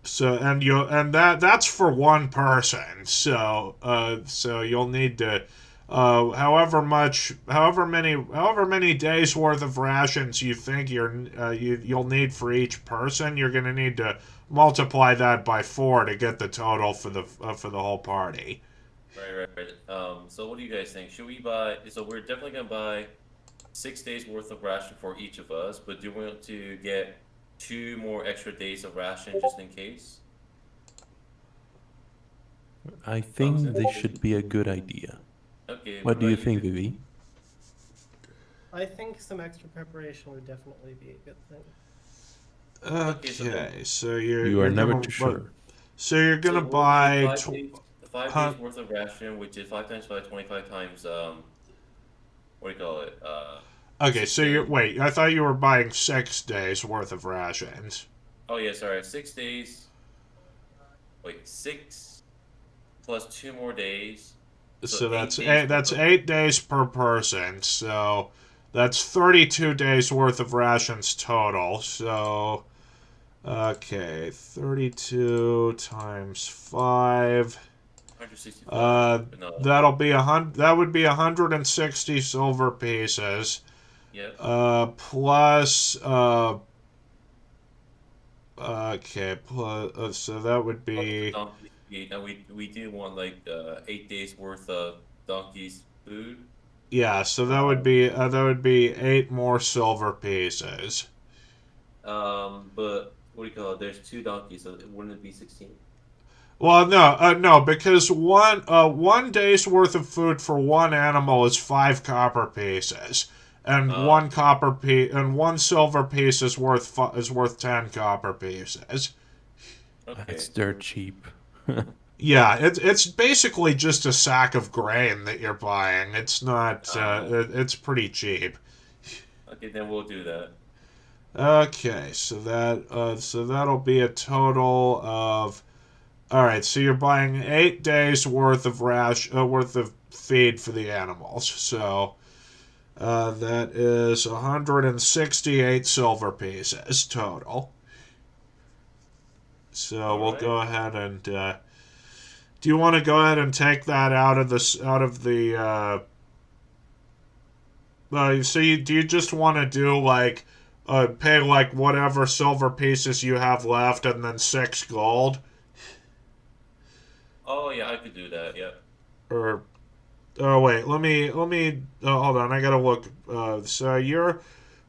So that's for one person. So you'll need to however many days worth of rations you think you'll need for each person, you're going to need to multiply that by 4 to get the total for the whole party. right. So what do you guys think? Should we buy? So we're definitely gonna buy 6 days worth of ration for each of us, but do we want to get 2 more extra days of ration just in case? I think this should be a good idea. Okay. What do you about think, Vivi? I think some extra preparation would definitely be a good thing. Okay, so you're You are never gonna, too sure. So you're gonna So we'll buy do 5 huh? days worth of ration, which is 5 times 5, 25 times what do you call it? Okay, 6 so you days. wait. I thought you were buying 6 days worth of rations. Oh yeah, sorry. 6 days. Wait, 6 plus 2 more days. So So eight that's days eight, worth that's of. 8 days per person. So that's 32 days worth of rations total. So okay, 32 times 5. 165. Uh, No. that'll be that would be 160 silver pieces. Yep. Plus okay, plus so that would Plus the be donkey's feed. Now we do want like 8 days worth of donkey's food. yeah, so Um, that would be 8 more silver pieces. but what do you call it? There's 2 donkeys, so wouldn't it be 16? Well, no, because one day's worth of food for one animal is 5 copper pieces, and Okay. one silver piece is worth 10 copper pieces. That's Okay. dirt cheap. Yeah, it's basically just a sack of grain that you're buying. It's not. Uh, It's pretty cheap. okay, then we'll do that. Okay, so that'll be a total of. All right, so you're buying 8 days worth of worth of feed for the animals. So that is 168 silver pieces total. So All we'll right. go ahead and. Do you want to go ahead and take that out of the? Do you just want to do like, pay like whatever silver pieces you have left, and then 6 gold, Oh yeah, I could do that. Yep. or oh wait, let me hold on, I gotta look.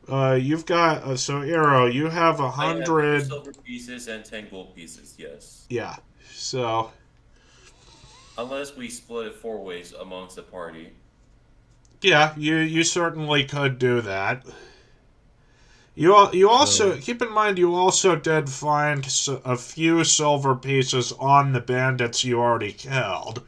You've got so Arrow, you have a I have 100 hundred. silver pieces and 10 gold pieces. Yes. Yeah. So Unless we split it 4 ways amongst the party. yeah, you certainly could do that. You also So keep in mind you also did find a few silver pieces on the bandits you already killed,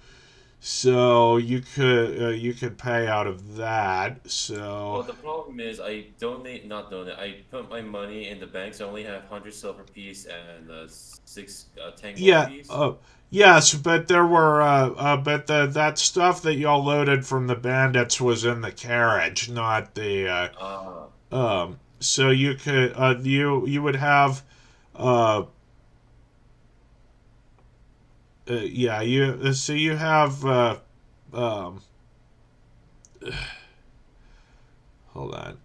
so you could pay out of that. So Well, the problem is I donate, not donate. I put my money in the bank, so I only have 100 silver piece and 10 gold yeah, piece. yes, but there were but that stuff that y'all loaded from the bandits was in the carriage, not the Ah, So you could you would have uh yeah, you so you have um hold on.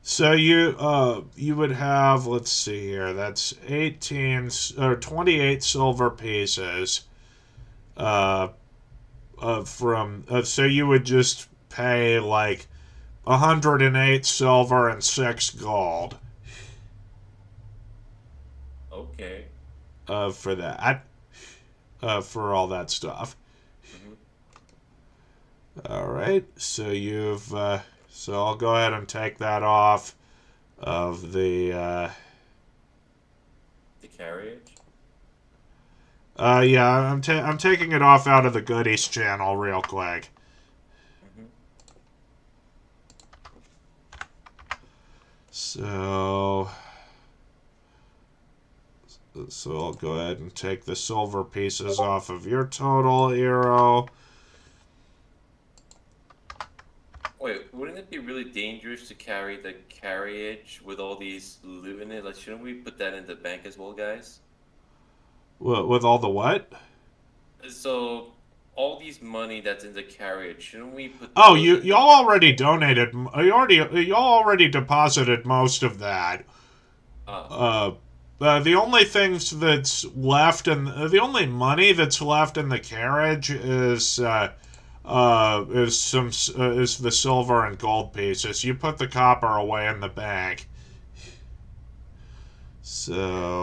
So you would have, let's see here. That's 18 or 28 silver pieces uh from so you would just pay like 108 silver and 6 gold okay. for that for all that stuff. Hmm. All right, so so I'll go ahead and take that off of the The carriage. yeah, I'm taking it off out of the goodies channel real quick. Hmm. So I'll go ahead and take the silver pieces off of your total hero. Wait, wouldn't it be really dangerous to carry the carriage with all these loot in it? Like, shouldn't we put that in the bank as well, guys? With all the what? So, all these money that's in the carriage, shouldn't we put Oh, those in the y'all already donated. Y'all already deposited most of that. Ah, Uh, the only things that's left in the only money that's left in the carriage is the silver and gold pieces. You put the copper away in the bank. okay.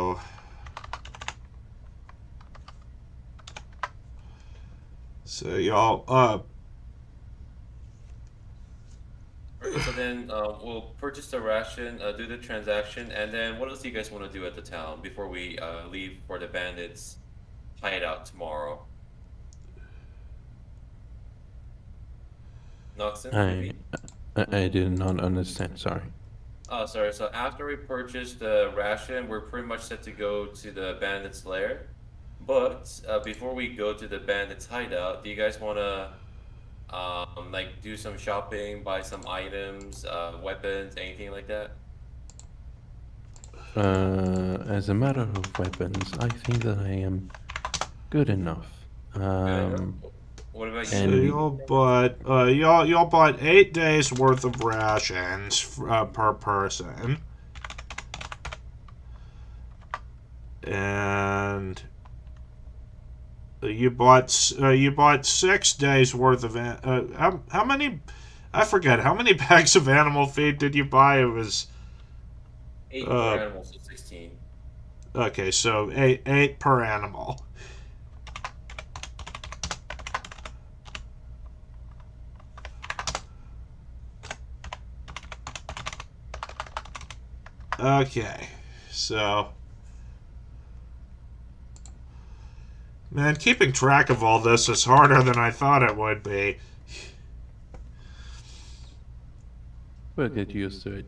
So y'all Alright, so then we'll purchase the ration, do the transaction, and then what else do you guys want to do at the town before we leave for the bandits hideout tomorrow? Noxon, I Vivi? I did not understand. Sorry. Oh, sorry. So after we purchase the ration, we're pretty much set to go to the bandits' lair. But before we go to the bandits' hideout, do you guys want to like do some shopping, buy some items, weapons, anything like that? As a matter of weapons, I think that I am good enough. Good enough. What about you, So And we, Vivi? y'all bought 8 days worth of rations per person, and you bought 6 days worth of how many? I forget how many bags of animal feed did you buy? It was 8 per uh animal, so 16. okay, so eight per animal. Okay, so man, keeping track of all this is harder than I thought it would be. we'll get used to it.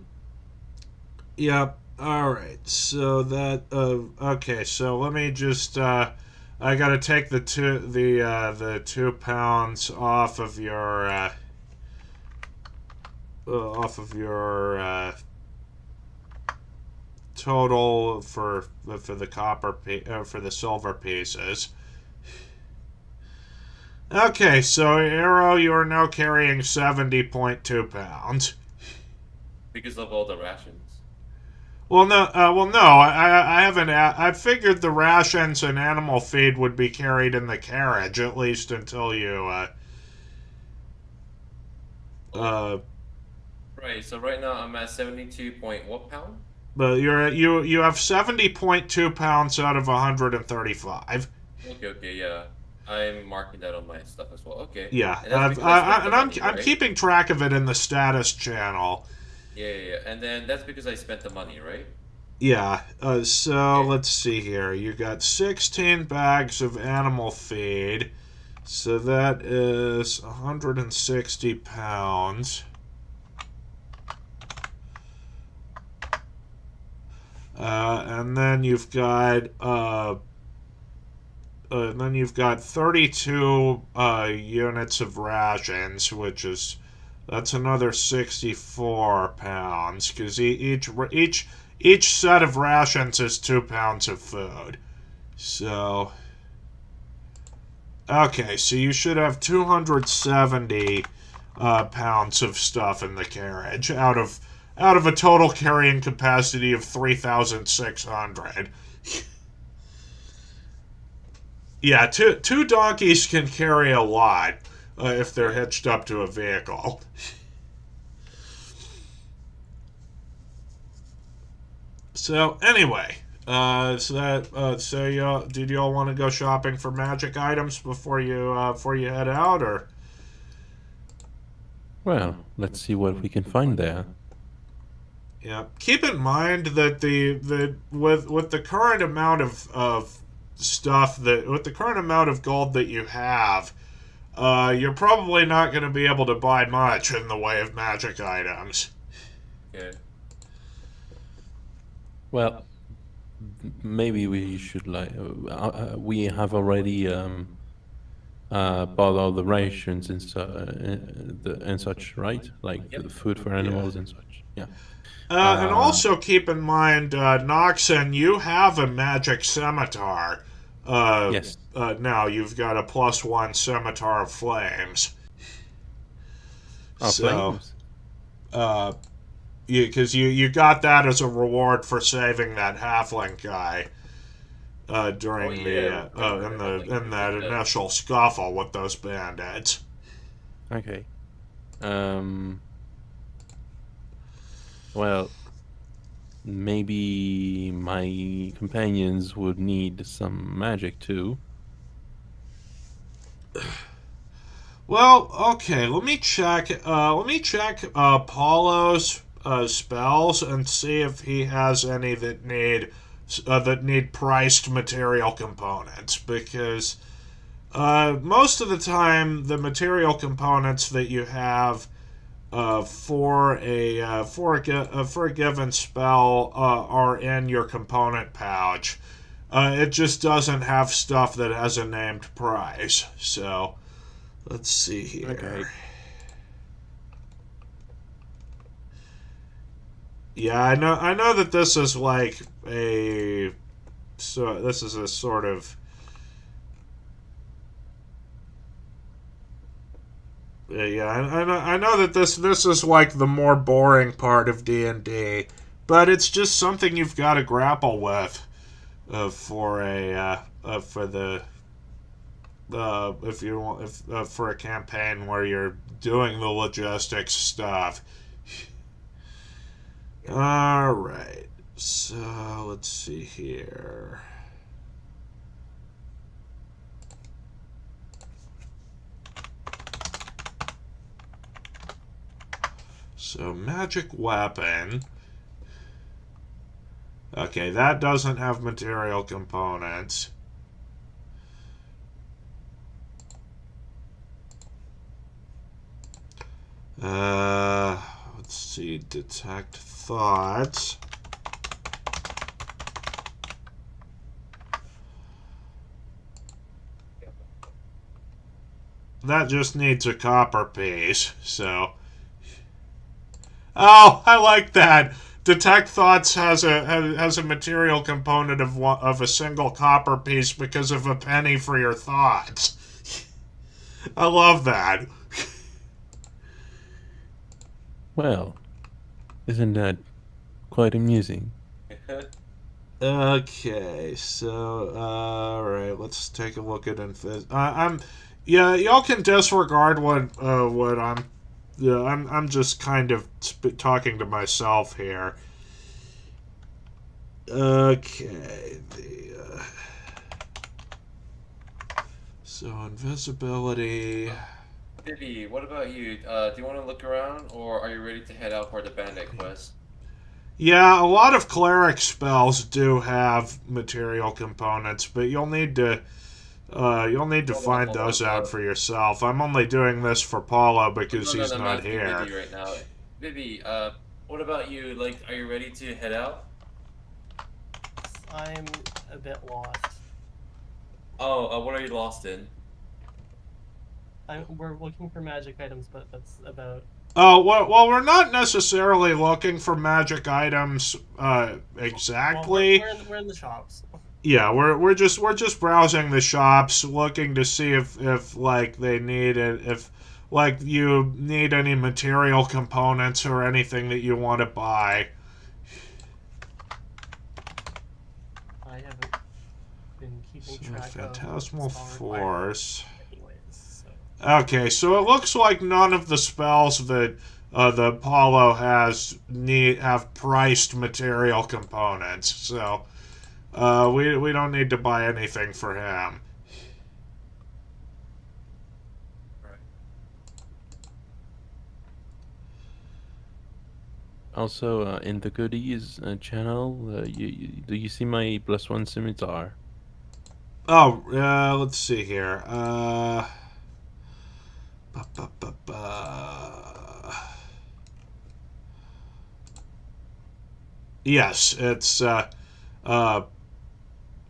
Yep. All right. So that okay. So let me just I gotta take the 2 pounds off of your total for the for the silver pieces. Okay. So Arrow, you are now carrying 70.2 pounds. Because of all the rations. Well, no. I haven't. I figured the rations and animal feed would be carried in the carriage at least until you. Right, so right now I'm at 72 point what pound? But you have 70.2 pounds out of 135. Okay, yeah. I'm marking that on my stuff as well. Okay. Yeah, And that's because I spent the and money, I'm right? keeping track of it in the status channel. Yeah. And then that's because I spent the money, right? Yeah. So Okay. let's see here. You got 16 bags of animal feed. So that is 160 pounds. And then you've got 32 units of rations, that's another 64 pounds because each set of rations is 2 pounds of food. So okay, so you should have 270 pounds of stuff in the carriage out of a total carrying capacity of 3,600. Yeah, two donkeys can carry a lot if they're hitched up to a vehicle. So anyway, so y'all did y'all want to go shopping for magic items before you head out, or? Well, let's see what we can find there. Yeah. Keep in mind that the with the current amount of stuff that with the current amount of gold that you have, you're probably not going to be able to buy much in the way of magic items. Okay. Well, maybe we should we have already bought all the rations and such, right? Like Yep. the food for animals and such. Yeah. And also keep in mind, Noxon, you have a magic scimitar. Yes. Now you've got a +1 Scimitar of Flames. Oh, So, flames. because you got that as a reward for saving that halfling guy during in that initial scuffle with those bandits. Okay. Well, maybe my companions would need some magic too. Well, okay. Let me check. Paulo's spells and see if he has any that need priced material components because most of the time, the material components that you have for a given spell are in your component pouch. It just doesn't have stuff that has a named price. So, let's see here. Okay. Yeah, I know that this is like this is a sort of yeah, I know that this is like the more boring part of D&D, but it's just something you've got to grapple with for the if you want for a campaign where you're doing the logistics stuff. All right, so let's see here. So, magic weapon. Okay, that doesn't have material components. Let's see. Detect thoughts. That just needs a copper piece, so... Oh, I like that. Detect thoughts has a material component of a single copper piece because of a penny for your thoughts. I love that. Well, isn't that quite amusing? Okay, so alright, let's take a look at yeah, y'all can disregard what I'm. Yeah, I'm just kind of talking to myself here. Okay, so invisibility. Vivi, what about you? Do you want to look around, or are you ready to head out for the bandit quest? Yeah, a lot of cleric spells do have material components, but you'll need to find those out for yourself. I'm only doing this for Paulo because he's not here. Vivi right now. Vivi, what about you? Like, are you ready to head out? I'm a bit lost. Oh, what are you lost in? We're looking for magic items, but that's about... Oh, well, we're not necessarily looking for magic items exactly. Well, we're in the shops. Yeah, we're just browsing the shops, looking to see if like they need it, if like you need any material components or anything that you want to buy. I haven't been keeping track Phantasmal of Force. anyways, so. Okay, so it looks like none of the spells that the Paulo has have priced material components, so. We don't need to buy anything for him. Right. Also, in the goodies channel, do you see my +1 scimitar? Oh, let's see here. Yes, it's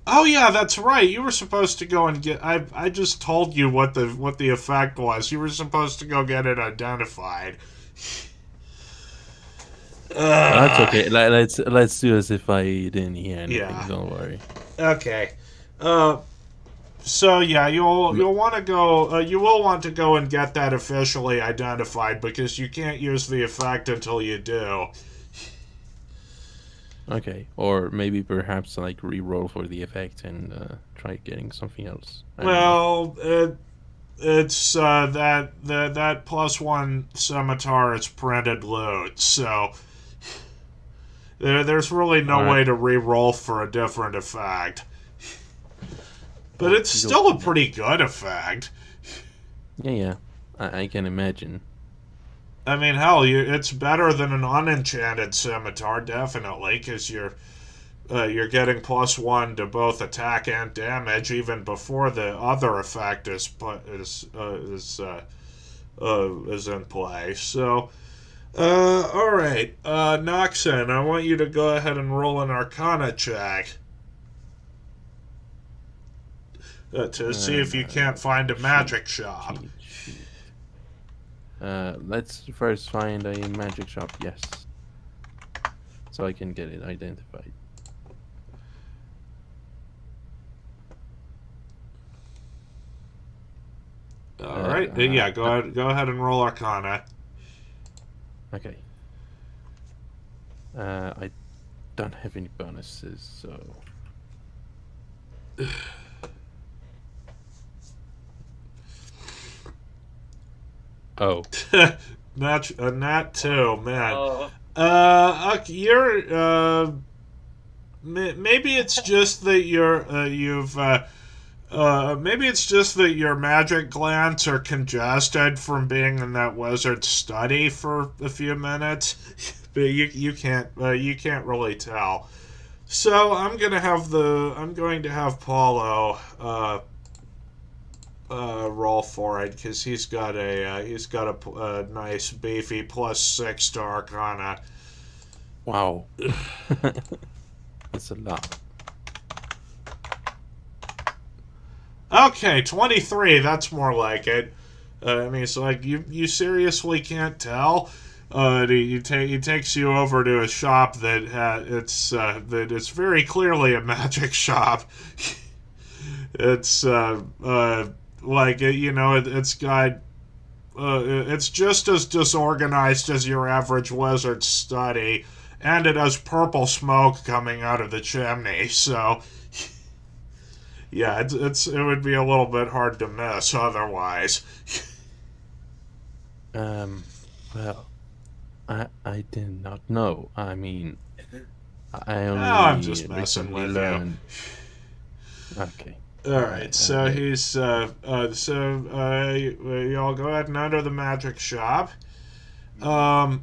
oh yeah, that's right. You were supposed to go and get. I just told you what the effect was. You were supposed to go get it identified. That's okay. Let's do as if I didn't hear anything. Yeah. Don't worry. Okay. So yeah, you'll want to go. You will want to go and get that officially identified because you can't use the effect until you do. Okay, or maybe perhaps like re-roll for the effect and try getting something else. Well, it's that +1 scimitar is printed loot, so there's really no way to re-roll for a different effect. But it's still a pretty good effect. Yeah, I can imagine. I mean, hell, it's better than an unenchanted scimitar, definitely, because you're you're getting +1 to both attack and damage even before the other effect is in play. So, all right, Noxon, I want you to go ahead and roll an Arcana check to see if you can't find a magic shop. Cheat. Let's first find a magic shop. Yes, so I can get it identified. All right, yeah, go ahead and roll Arcana. Okay. I don't have any bonuses, so. Oh. Nat 2, man. Oh, You're maybe it's just that maybe it's just that your magic glands are congested from being in that wizard study for a few minutes, but you can't really tell. So I'm going to have Paulo roll for it because he's got a nice beefy +6 to Arcana. Wow. That's a lot. Okay, 23. That's more like it. I mean, it's like you seriously can't tell. He takes you over to a shop that it's very clearly a magic shop. It's it's got it's just as disorganized as your average wizard study, and it has purple smoke coming out of the chimney. So. Yeah, it would be a little bit hard to miss otherwise. Well, I did not know. I mean, I only I'm just messing recently with learned. Okay. All right, so he's y'all go ahead and enter the magic shop. The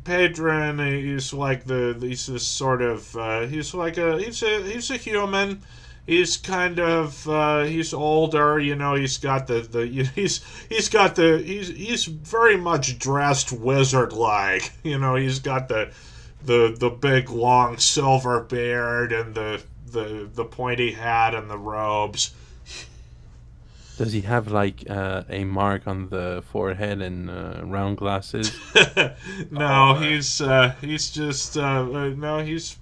patron, he's like he's this sort of he's a human. He's kind of he's older, he's got he's very much dressed wizard like. He's got the big long silver beard and the pointy hat and the robes. Does he have like a mark on the forehead and round glasses? No, he's just he's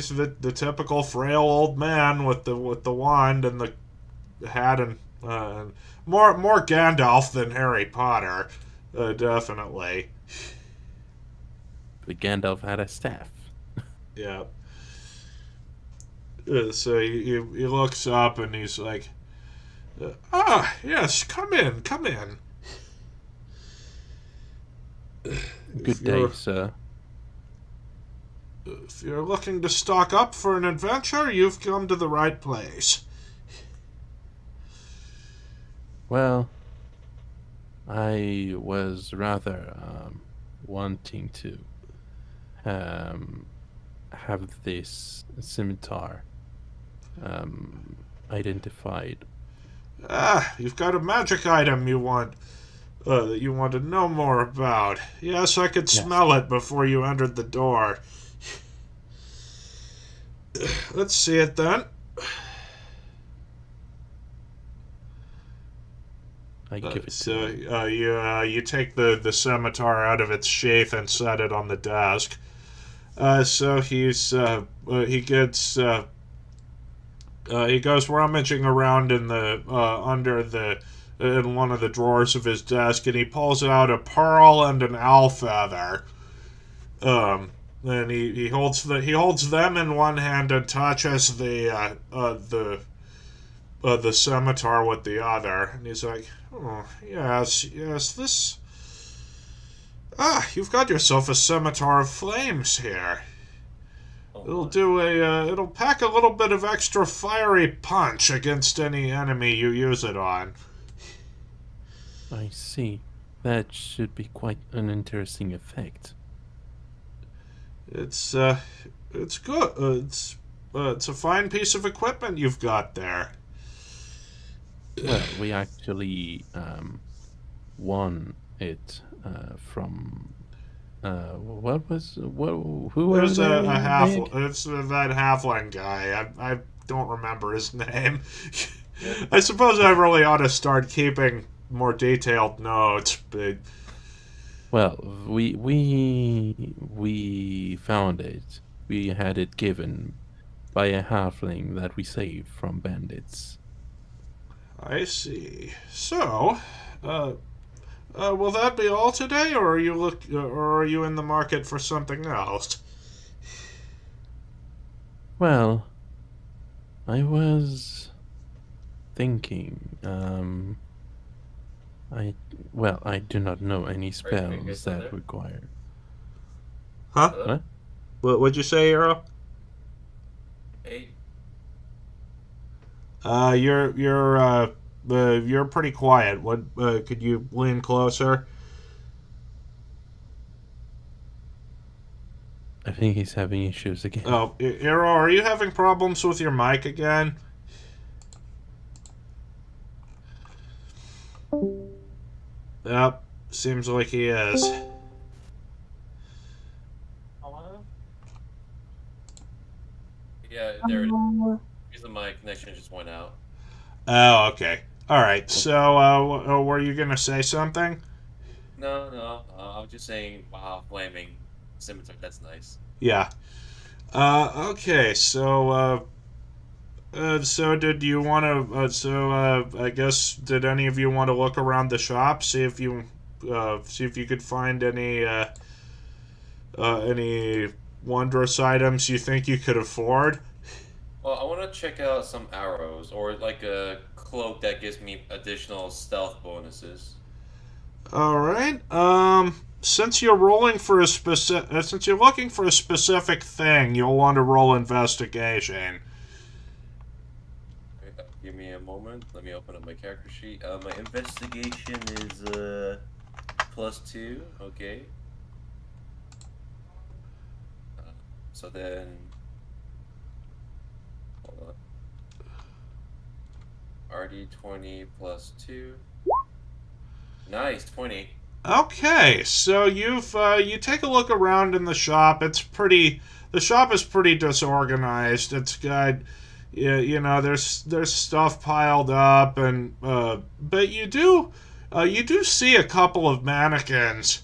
the typical frail old man with the wand and the hat and more Gandalf than Harry Potter, definitely. But Gandalf had a staff. Yeah. So he looks up and he's like, yes, come in. Good day, sir. If you're looking to stock up for an adventure, you've come to the right place. Well, I was rather wanting to have this scimitar identified. You've got a magic item you want that you want to know more about. Yes, I could smell it before you entered the door. Let's see it then. I give it So to him. you take the scimitar out of its sheath and set it on the desk. So he goes rummaging around in in one of the drawers of his desk, and he pulls out a pearl and an owl feather. And he holds them in one hand and touches the scimitar with the other, and he's like, "Oh, yes, this. You've got yourself a Scimitar of Flames here. It'll pack a little bit of extra fiery punch against any enemy you use it on." I see. That should be quite an interesting effect. It's good. It's a fine piece of equipment you've got there. Well, we actually won it from who It was was a very half. big? It's that halfling guy. I don't remember his name. Yeah. I suppose I really ought to start keeping more detailed notes, but Well, we found it. We had it given by a halfling that we saved from bandits. I see. So, will that be all today, or are you in the market for something else? Well, I was thinking, I do not know any you guys spells still that there? require. Huh? Hello? What'd you say, Eero? Hey. You're pretty quiet. What? Could you lean closer? I think he's having issues again. Oh, Eero, are you having problems with your mic again? Yep, seems like he is. Hello? Yeah, there it is. Reason my connection just went out. Oh, okay. All right. So, were you gonna say something? No, no. I was just saying, wow, flaming scimitar. That's nice. Yeah. Okay. So did you want to? I guess did any of you want to look around the shop, see if you could find any wondrous items you think you could afford? Well, I want to check out some arrows or like a cloak that gives me additional stealth bonuses. All right. Since you're since you're looking for a specific thing, you'll want to roll investigation. Okay, give me a moment. Let me open up my character sheet. My investigation is +2. Okay. So then, hold on. RD20 +2. Nice, 20. Okay, so you take a look around in the shop. The shop is pretty disorganized. It's got there's stuff piled up but you do see a couple of mannequins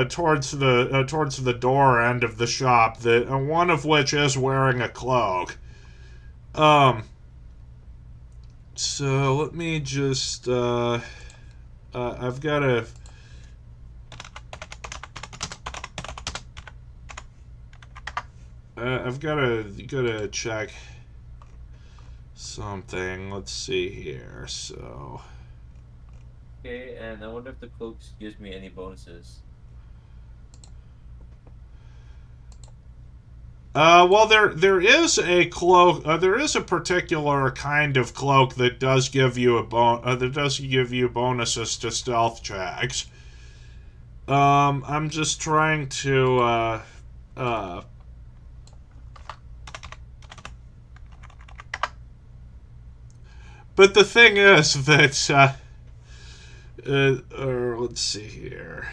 towards the door end of the shop, that one of which is wearing a cloak. So let me just I've got to gotta check something. Let's see here. So Okay, and I wonder if the cloak gives me any bonuses. well, there is a cloak. There is a particular kind of cloak that does give you bonuses to stealth checks. I'm just trying to but the thing is that let's see here.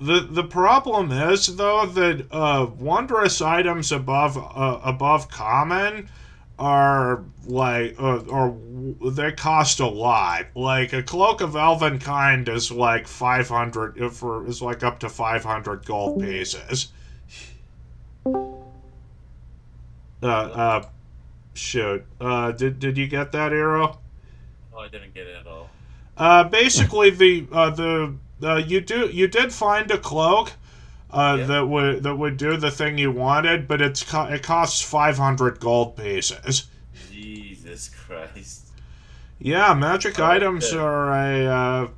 The problem is, though, that wondrous items above common are they cost a lot. Like a cloak of elven kind is like 500 is like up to 500 gold pieces. Shoot. Did you get that, Eero? Oh, I didn't get it at all. Basically, you did find a cloak Yep. that would do the thing you wanted, but it costs 500 gold pieces. Jesus Christ. Yeah, magic Alright, items good. are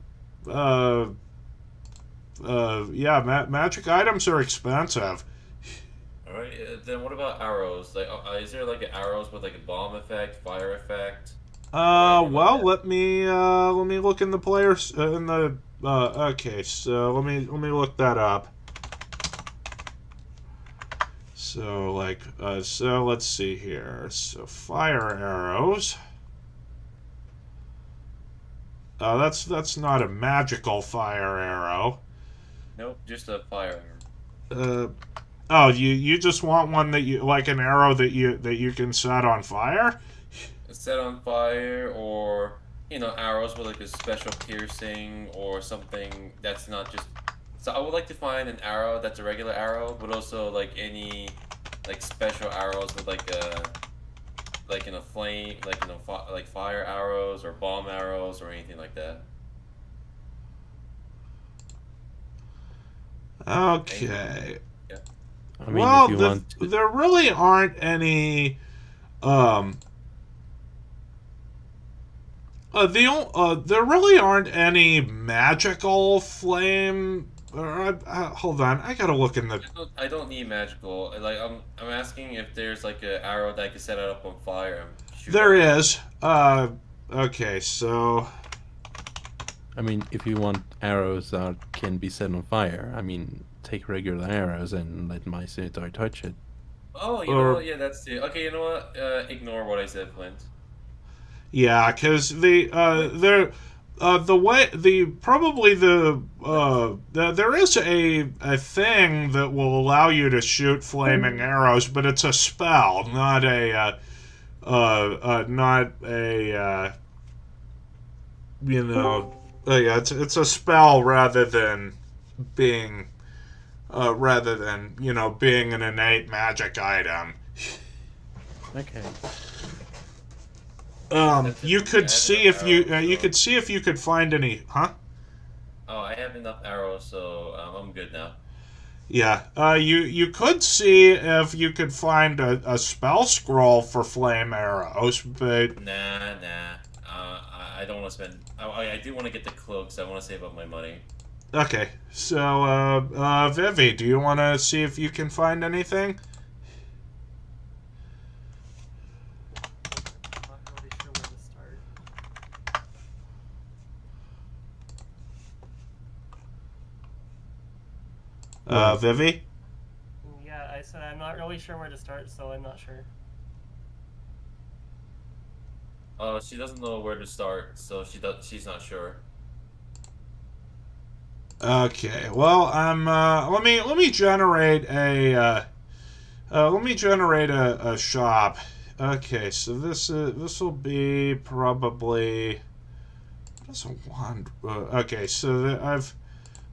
magic items are expensive. All right. Then what about arrows? Like, is there like arrows with like a bomb effect, fire effect, or anything like Well, that? let me look in the players in the. Okay, so let me look that up. So like, so let's see here. So fire arrows. That's not a magical fire arrow. Nope, just a fire Uh, oh, you just want one that you like an arrow that you can set on fire? set on fire, or arrows with like a special piercing or something that's not just. So I would like to find an arrow that's a regular arrow, but also like any like special arrows with like in a flame, like like fire arrows or bomb arrows or anything like that. Okay. Yeah. I mean, if Well, you want to, there really aren't any. Um, there really aren't any magical flame. Hold on, I gotta look in the. I don't need magical. Like I'm asking if there's like an arrow that I can set it up on fire and shoot There at. is. Okay, so. I mean, if you want arrows that can be set on fire, I mean, take regular arrows and let my scimitar touch it. Oh, you know Or what? Yeah, that's it. Okay, you know what? Ignore what I said, Flint. yeah, because the way the probably there is a thing that will allow you to shoot flaming arrows, but it's a spell, not a yeah, it's a spell rather than being an innate magic item. Okay. You could see if you could see if you could find any, huh? Oh, I have enough arrows, so I'm good now. Yeah. You could see if you could find a spell scroll for flame arrows, but Nah, nah. I don't want to spend. I do want to get the cloaks. I want to save up my money. okay. So, Vivi, do you want to see if you can find anything? I'm not really sure where to start. Vivi? Yeah, I said I'm not really sure where to start, so I'm not sure. She doesn't know where to start, so she's not sure. Okay. Well, let me generate a shop. Okay, so this will be probably. What is a wand? Okay, so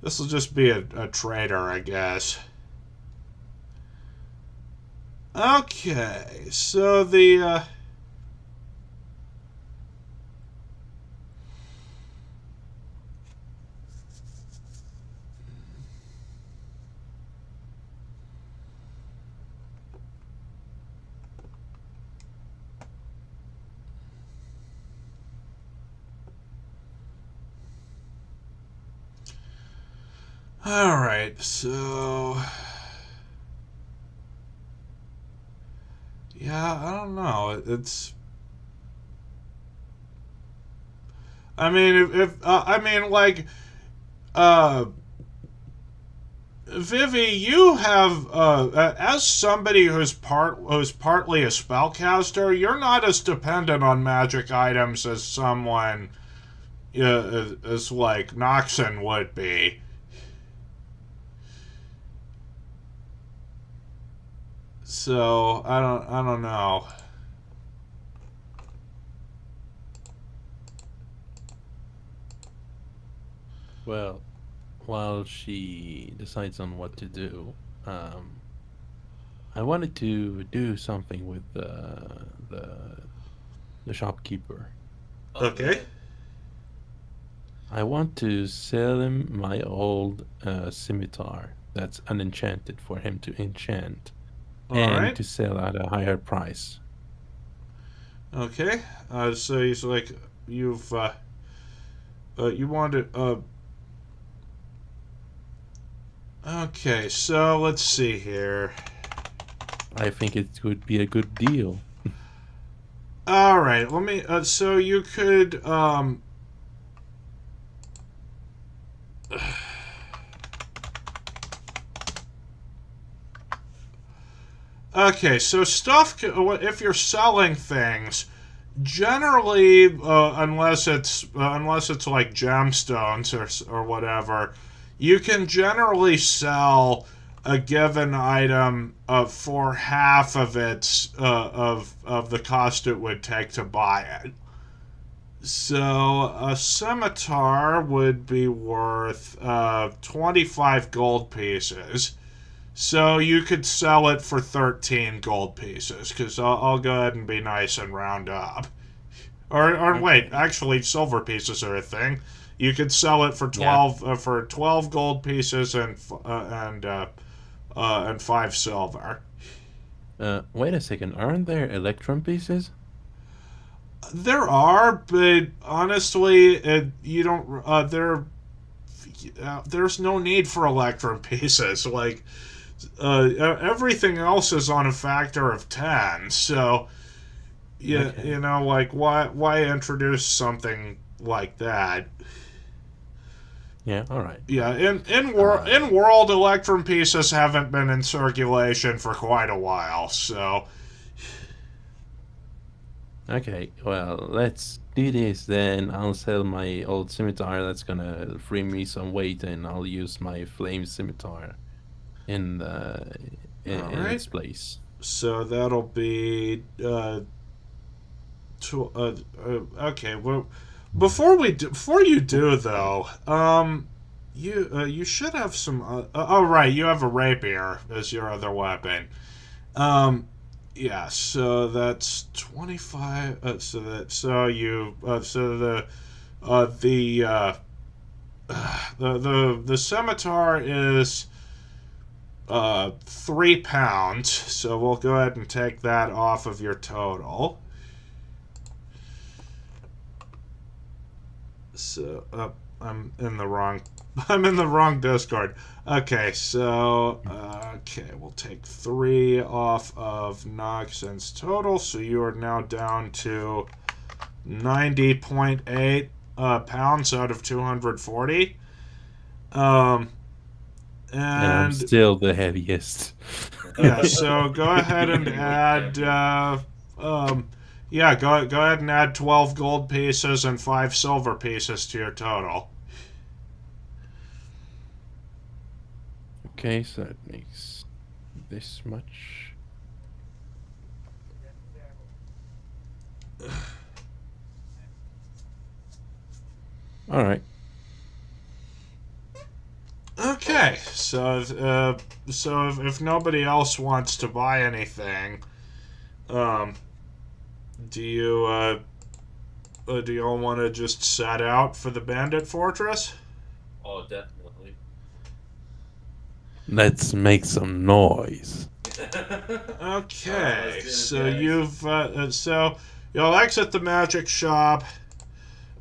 this will just be a trader, I guess. Okay, so the all right, so yeah, I don't know. It's. I mean, if I mean, like, uh, Vivi, you have as somebody who's partly a spellcaster, you're not as dependent on magic items as someone as like Noxon would be. So I don't know. Well, while she decides on what to do, I wanted to do something with the shopkeeper. Okay. I want to sell him my old scimitar that's unenchanted for him to enchant, All and right. to sell at a higher price. Okay. So he's like, you wanted Okay, so let's see here. I think it would be a good deal. All right, let me. So you could. Okay, so stuff. If you're selling things, generally, unless it's like gemstones or whatever, you can generally sell a given item for half of its of the cost it would take to buy it. So a scimitar would be worth 25 gold pieces. So you could sell it for 13 gold pieces, because I'll go ahead and be nice and round up. Or wait, actually, silver pieces are a thing. You could sell it for 12 gold pieces and 5 silver. Wait a second. Aren't there electrum pieces? There are, but honestly, you don't. There's no need for electrum pieces. Like, everything else is on a factor of 10. So, you know, like, why introduce something like that? Yeah, all right. Yeah, in world, electrum pieces haven't been in circulation for quite a while. So, Okay, well, let's do this then. I'll sell my old scimitar. That's gonna free me some weight, and I'll use my flame scimitar in in Alright. its place. so that'll be okay. Well, before you do though, you should have some. Oh right, you have a rapier as your other weapon. Yeah. So that's 25. The scimitar is 3 pounds. So we'll go ahead and take that off of your total. So I'm in the wrong Discord. Okay, so we'll take 3 off of Noxon's total. So you are now down to 90.8 pounds out of 240. And I'm And still the heaviest. yeah, so go ahead and add go ahead and add 12 gold pieces and 5 silver pieces to your total. Okay, so that makes this much. All right. Okay, so if nobody else wants to buy anything, do you all want to just set out for the bandit fortress? Oh, definitely. Let's make some noise. Okay, let's do it, so guys. you'll exit the magic shop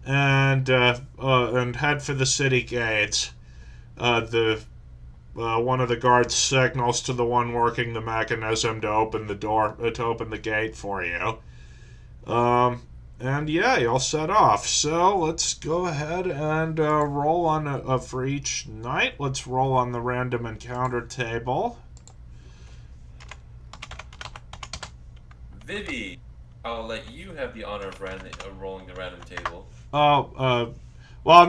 and head for the city gates. One of the guards signals to the one working the mechanism to open the door, to open the gate for you. And yeah, you'll set off. So let's go ahead and roll on for each night. Let's roll on the random encounter table. Vivi, I'll let you have the honor of rolling the random table. Well,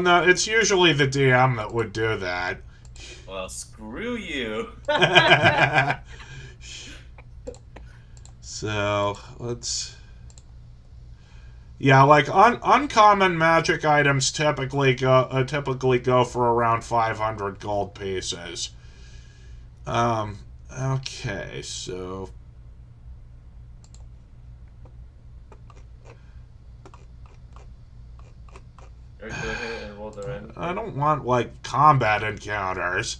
no, it's usually the DM that would do that. Well, screw you. So let's. Yeah, like uncommon magic items typically go for around 500 gold pieces. Okay, so. Go ahead and roll the random. I don't want like combat encounters.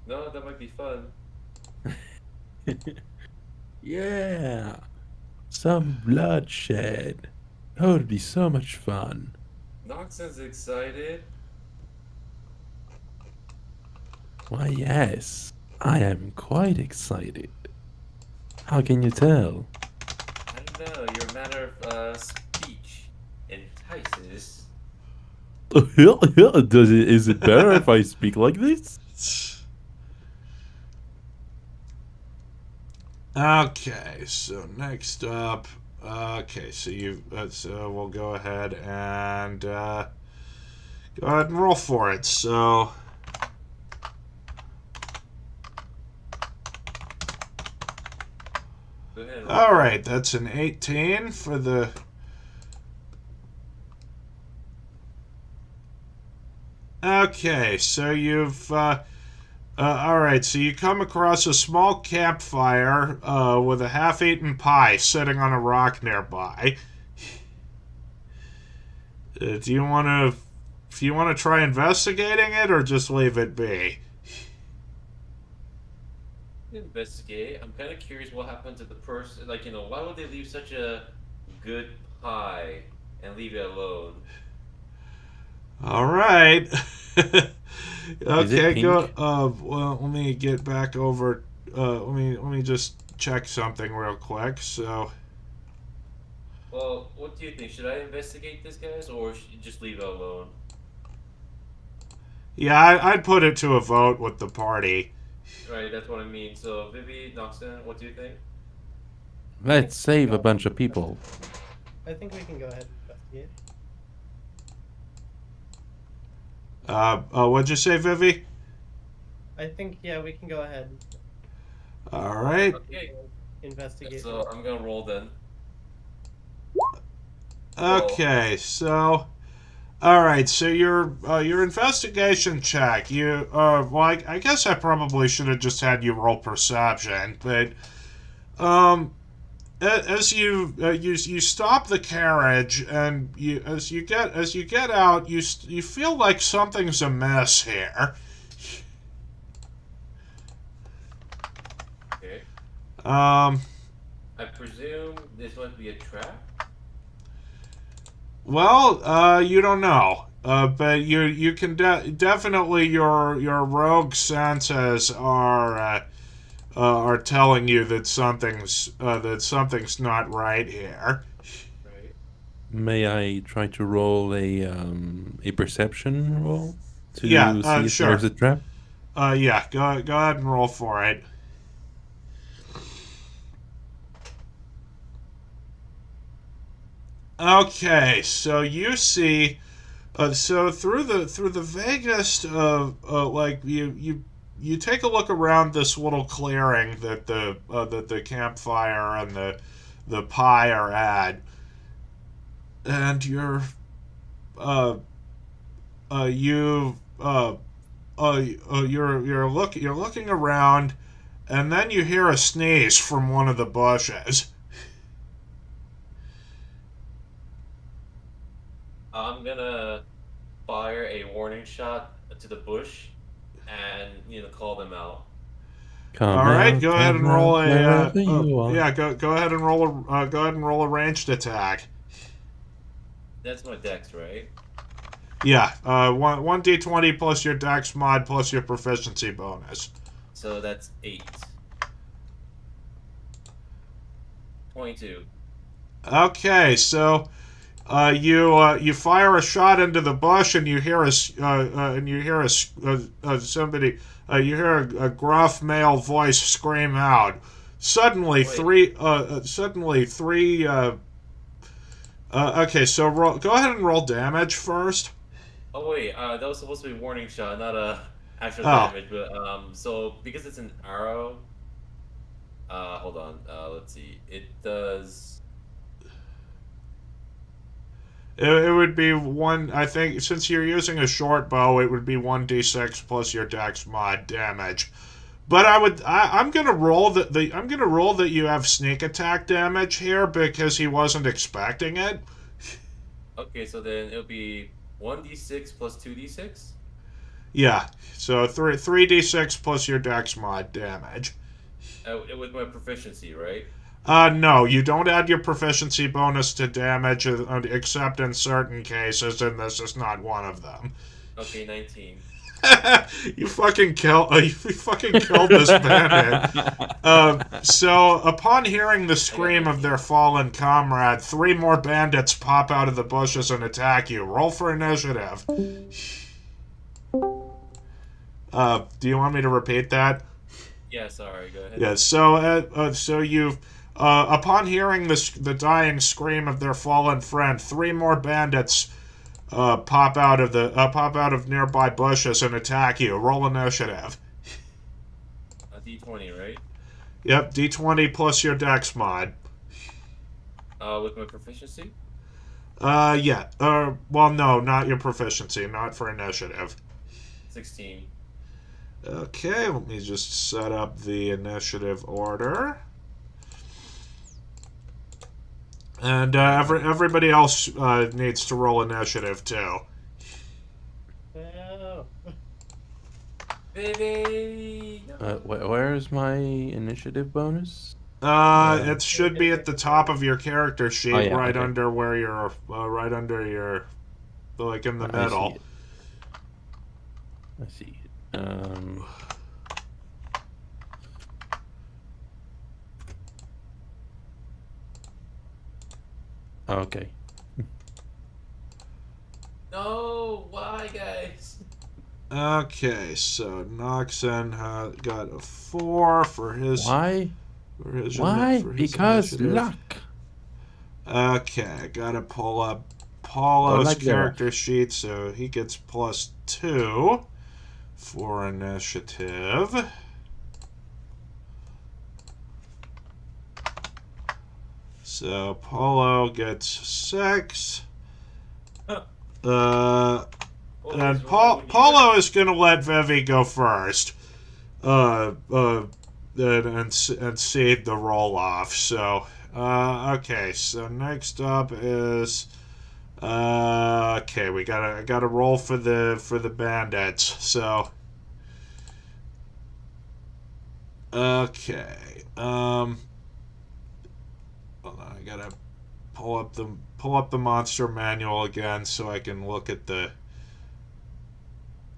No, that might be fun. Yeah. Some bloodshed. That would be so much fun. Noxon's excited. Why, yes. I am quite excited. How can you tell? I don't know. Your manner of speech entices. Is it better if I speak like this? Okay, so next up. Okay, so we'll go ahead and go ahead and roll for it. So. Go ahead. All right, that's an 18 for the. Okay, so you've. All right, so you come across a small campfire with a half-eaten pie sitting on a rock nearby. Do you want to? Do you want to try investigating it or just leave it be? Investigate. I'm kind of curious what happened to the person. Like, why would they leave such a good pie and leave it alone? All right. Is it Okay, go. pink? Well, let me get back over. Let me just check something real quick. So, Well, what do you think? Should I investigate this, guys, or should you just leave it alone? yeah, I'd put it to a vote with the party. Right, that's what I mean. So, Vivi, Noxon, what do you think? Let's save a bunch of people. I think we can go ahead and investigate. What'd you say, Vivi? I think, yeah, we can go ahead All right. Okay, and investigate. so I'm gonna roll then. Okay, so. All right, so your investigation check. Well, I guess I probably should have just had you roll perception, but as you stop the carriage and as you get out, you feel like something's amiss here. Okay. Um, I presume this must be a trap. well, you don't know. But you can definitely your rogue senses are telling you that something's not right here. Right. May I try to roll a perception roll to Yeah, see if sure. there's a trap? Yeah, go ahead and roll for it. Okay, so you see, so through the vaguest like you take a look around this little clearing that the campfire and the pie are at, and you're looking around, and then you hear a sneeze from one of the bushes. I'm gonna fire a warning shot to the bush and call them out. Come All right, out, go ahead and come roll out, a wherever you are. yeah. Go ahead and roll a ranged attack. That's my dex, right? Yeah, one d20 plus your dex mod plus your proficiency bonus. So that's 8. 22. Okay, so you fire a shot into the bush and you hear somebody you hear a gruff male voice scream out. Suddenly Wait. three. Okay, so go ahead and roll damage first. Oh wait, that was supposed to be a warning shot, not a actual Oh. damage. But so because it's an arrow, hold on. Let's see. It does. It would be one. I think since you're using a short bow, it would be 1d6 plus your dex mod damage. But I'm gonna roll I'm gonna roll that you have sneak attack damage here because he wasn't expecting it. Okay, so then it'll be 1d6 plus 2d6. Yeah, so 3d6 plus your dex mod damage. With my proficiency, right? No, you don't add your proficiency bonus to damage except in certain cases, and this is not one of them. Okay, 19. You fucking killed this bandit. So, upon hearing the scream of their fallen comrade, 3 more bandits pop out of the bushes and attack you. Roll for initiative. Do you want me to repeat that? Yeah, sorry, go ahead. Yeah. So you've upon hearing the dying scream of their fallen friend, 3 more bandits pop out of nearby bushes and attack you. Roll initiative. A D20, right? Yep, D20 plus your dex mod. With my proficiency? Yeah. Well, no, not your proficiency, not for initiative. 16. Okay, let me just set up the initiative order. And everybody else needs to roll initiative too. Oh. Baby! Where is my initiative bonus? It should be at the top of your character sheet, Oh, yeah, right okay. under where you're, right under your, like in the I see middle. it. I see it. Okay. No! Why, guys? Okay, so Noxen got a 4 for his. Why? For his Why? for his Because initiative. luck. Okay, I gotta pull up Go Paulo's like character sheet, so he gets +2 for initiative. So Paulo gets 6. And Paulo is gonna let Vivi go first. And cede the roll off. So, okay. So next up is, okay. I gotta roll for the bandits. So, okay. Hold on, I gotta pull up the monster manual again so I can look at the.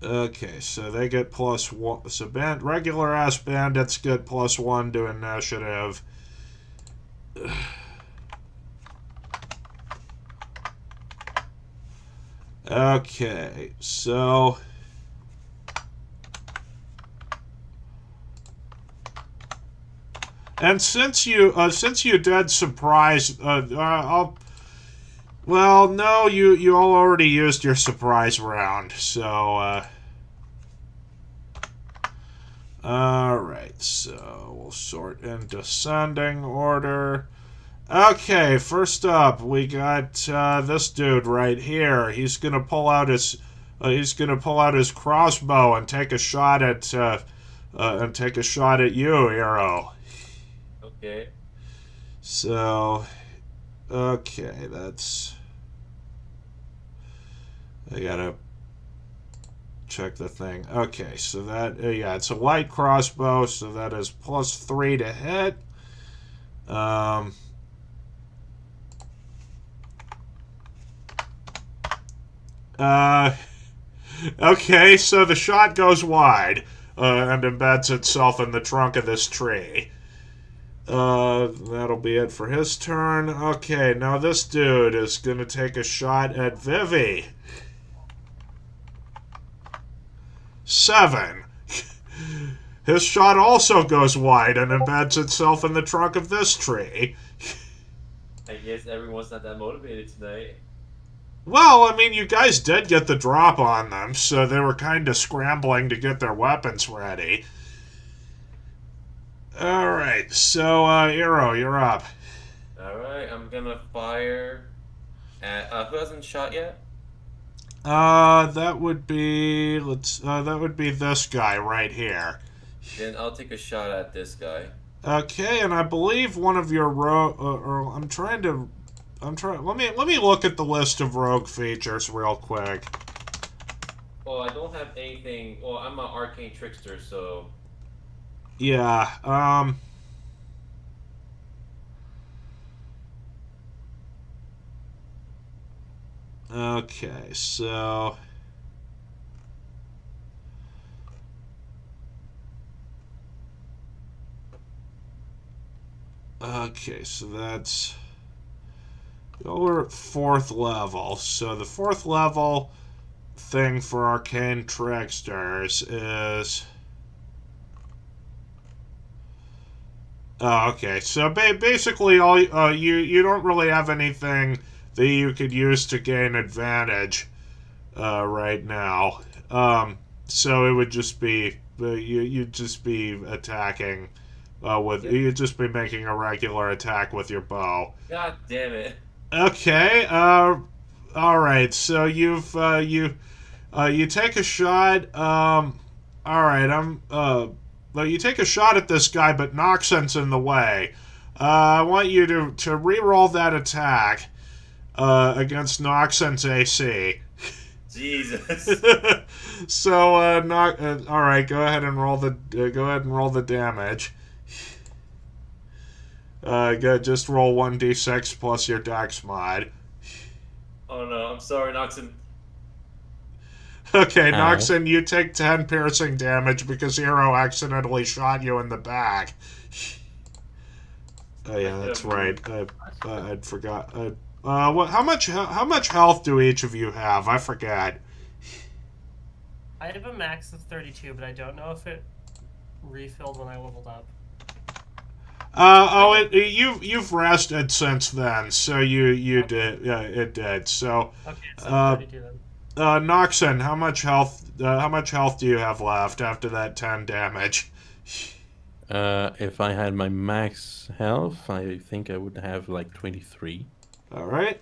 Okay, so they get +1. So regular ass bandits get +1 to initiative. Okay, so. And since you did surprise, well, no, you all already used your surprise round, so. Alright, so we'll sort in descending order. Okay, first up, we got this dude right here. He's gonna pull out his crossbow and take a shot at you, Hero. Okay. So, okay, that's. I gotta check the thing. Okay, so that, yeah, it's a light crossbow, so that is +3 to hit. Okay, so the shot goes wide, and embeds itself in the trunk of this tree. That'll be it for his turn. Okay, now this dude is gonna take a shot at Vivi. 7. His shot also goes wide and embeds itself in the trunk of this tree. I guess everyone's not that motivated tonight. Well, I mean, you guys did get the drop on them, so they were kind of scrambling to get their weapons ready. Alright, so, Hero, you're up. Alright, I'm gonna fire at. Who hasn't shot yet? That would be this guy right here. Then I'll take a shot at this guy. Okay, and I believe one of your let me look at the list of rogue features real quick. Well, I don't have anything. Well, I'm an arcane trickster, so. Yeah, okay, so Okay, so that's... We're at 4th level. So the 4th level thing for Arcane Tricksters is... Oh, okay, so basically all you don't really have anything that you could use to gain advantage right now. So it would just be you'd just be attacking you'd just be making a regular attack with your bow. God damn it. Okay. All right. So you take a shot. All right. Well, you take a shot at this guy, but Noxen's in the way. I want you to re-roll that attack against Noxen's AC. Jesus. So, all right. Go ahead and roll the damage. Just roll 1d6 plus your dex mod. Oh no, I'm sorry, Noxon. Okay, Ow. Noxen, you take 10 piercing damage because Hero accidentally shot you in the back. Oh yeah, that's right. I'd forgot. How much health do each of you have? I forgot. I have a max of 32, but I don't know if it refilled when I leveled up. You've rested since then, so you Okay. did. Yeah, it did. So, Okay, so 32 then. Noxen, how much health do you have left after that 10 damage? If I had my max health, I think I would have like 23. All right.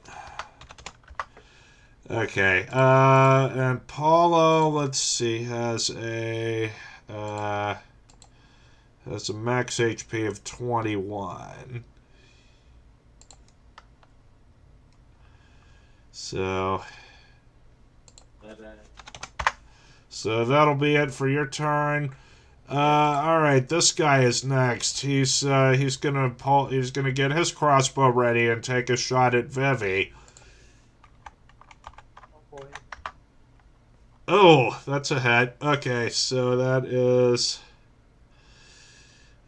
Okay. And Paulo, let's see, has a max HP of 21. So that'll be it for your turn. All right, this guy is next. He's gonna get his crossbow ready and take a shot at Vivi. Oh boy. Oh, that's a hit. Okay, so that is.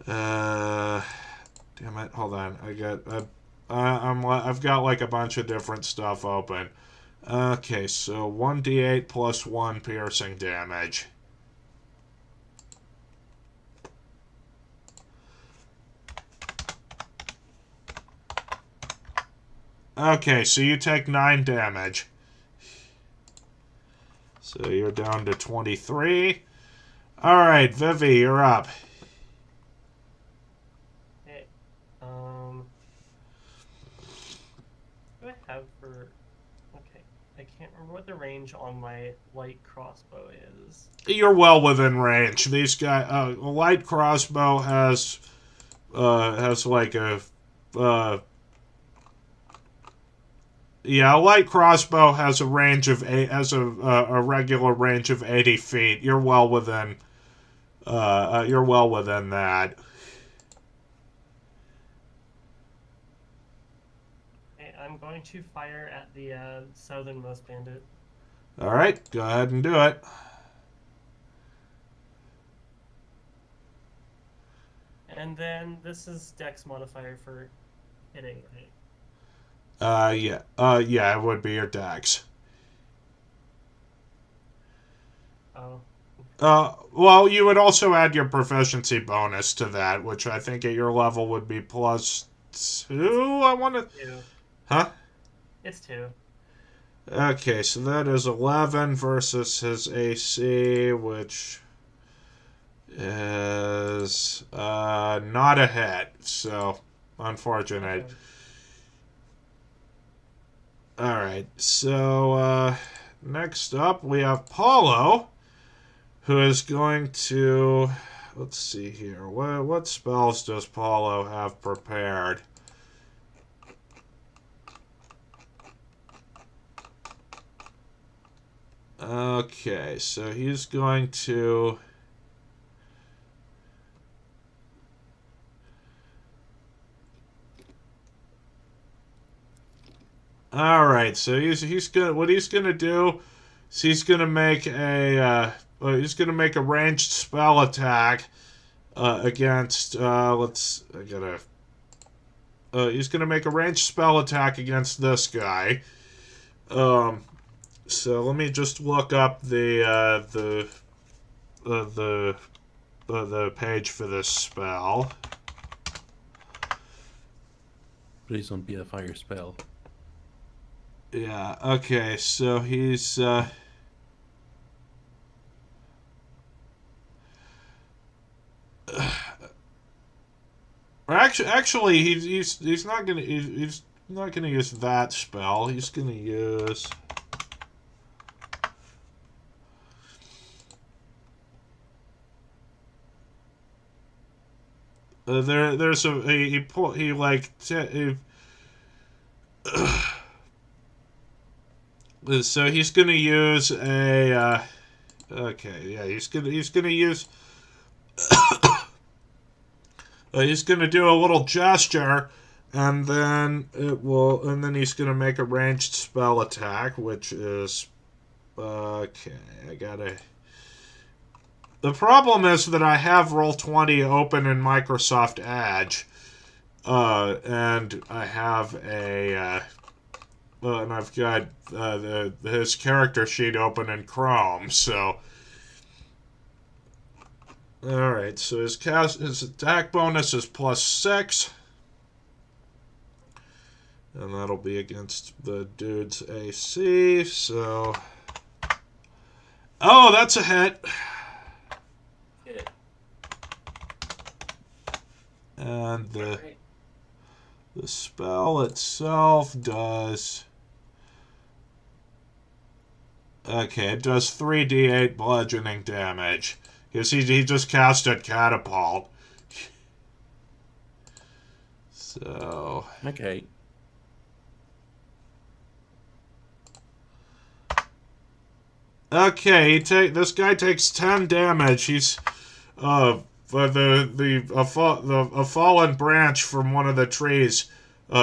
Damn it! Hold on. I've got like a bunch of different stuff open. Okay, so 1d8 plus 1 piercing damage. Okay, so you take 9 damage. So you're down to 23. Alright, Vivi, you're up. Okay. What do I have for... Okay. I can't remember what the range on my light crossbow is. You're well within range. These guys... a light crossbow has like a... Yeah, a light crossbow has a range of a regular range of 80 feet. You're well within that. Okay, I'm going to fire at the southernmost bandit. All right, go ahead and do it. And then this is Dex modifier for hitting, right? Yeah, it would be your dex. Oh. Well, you would also add your proficiency bonus to that, which I think at your level would be +2. I want to. 2. Huh? It's 2. Okay, so that is 11 versus his AC, which is not a hit. So unfortunate. Okay. Alright, so next up we have Paulo, who is going to... Let's see here. What spells does Paulo have prepared? Okay, so he's going to... All right, so he's gonna do is he's gonna make a ranged spell attack against he's gonna make a ranged spell attack against this guy. So let me just look up the page for this spell. Please don't be a fire spell. Yeah. Okay. So he's. Actually, he's not gonna use that spell. He's gonna use. There's a he like so he's gonna use a okay, yeah, he's gonna use he's gonna do a little gesture, and then he's gonna make a ranged spell attack, which is okay. I gotta. The problem is that I have Roll20 open in Microsoft Edge, and I have and I've got his character sheet open in Chrome. So, all right. So his attack bonus is +6, and that'll be against the dude's AC. So, oh, that's a hit. And the spell itself does. Okay, it does 3d8 bludgeoning damage. Because he just casted Catapult. So. Okay. Okay, this guy takes 10 damage. He's a fallen branch from one of the trees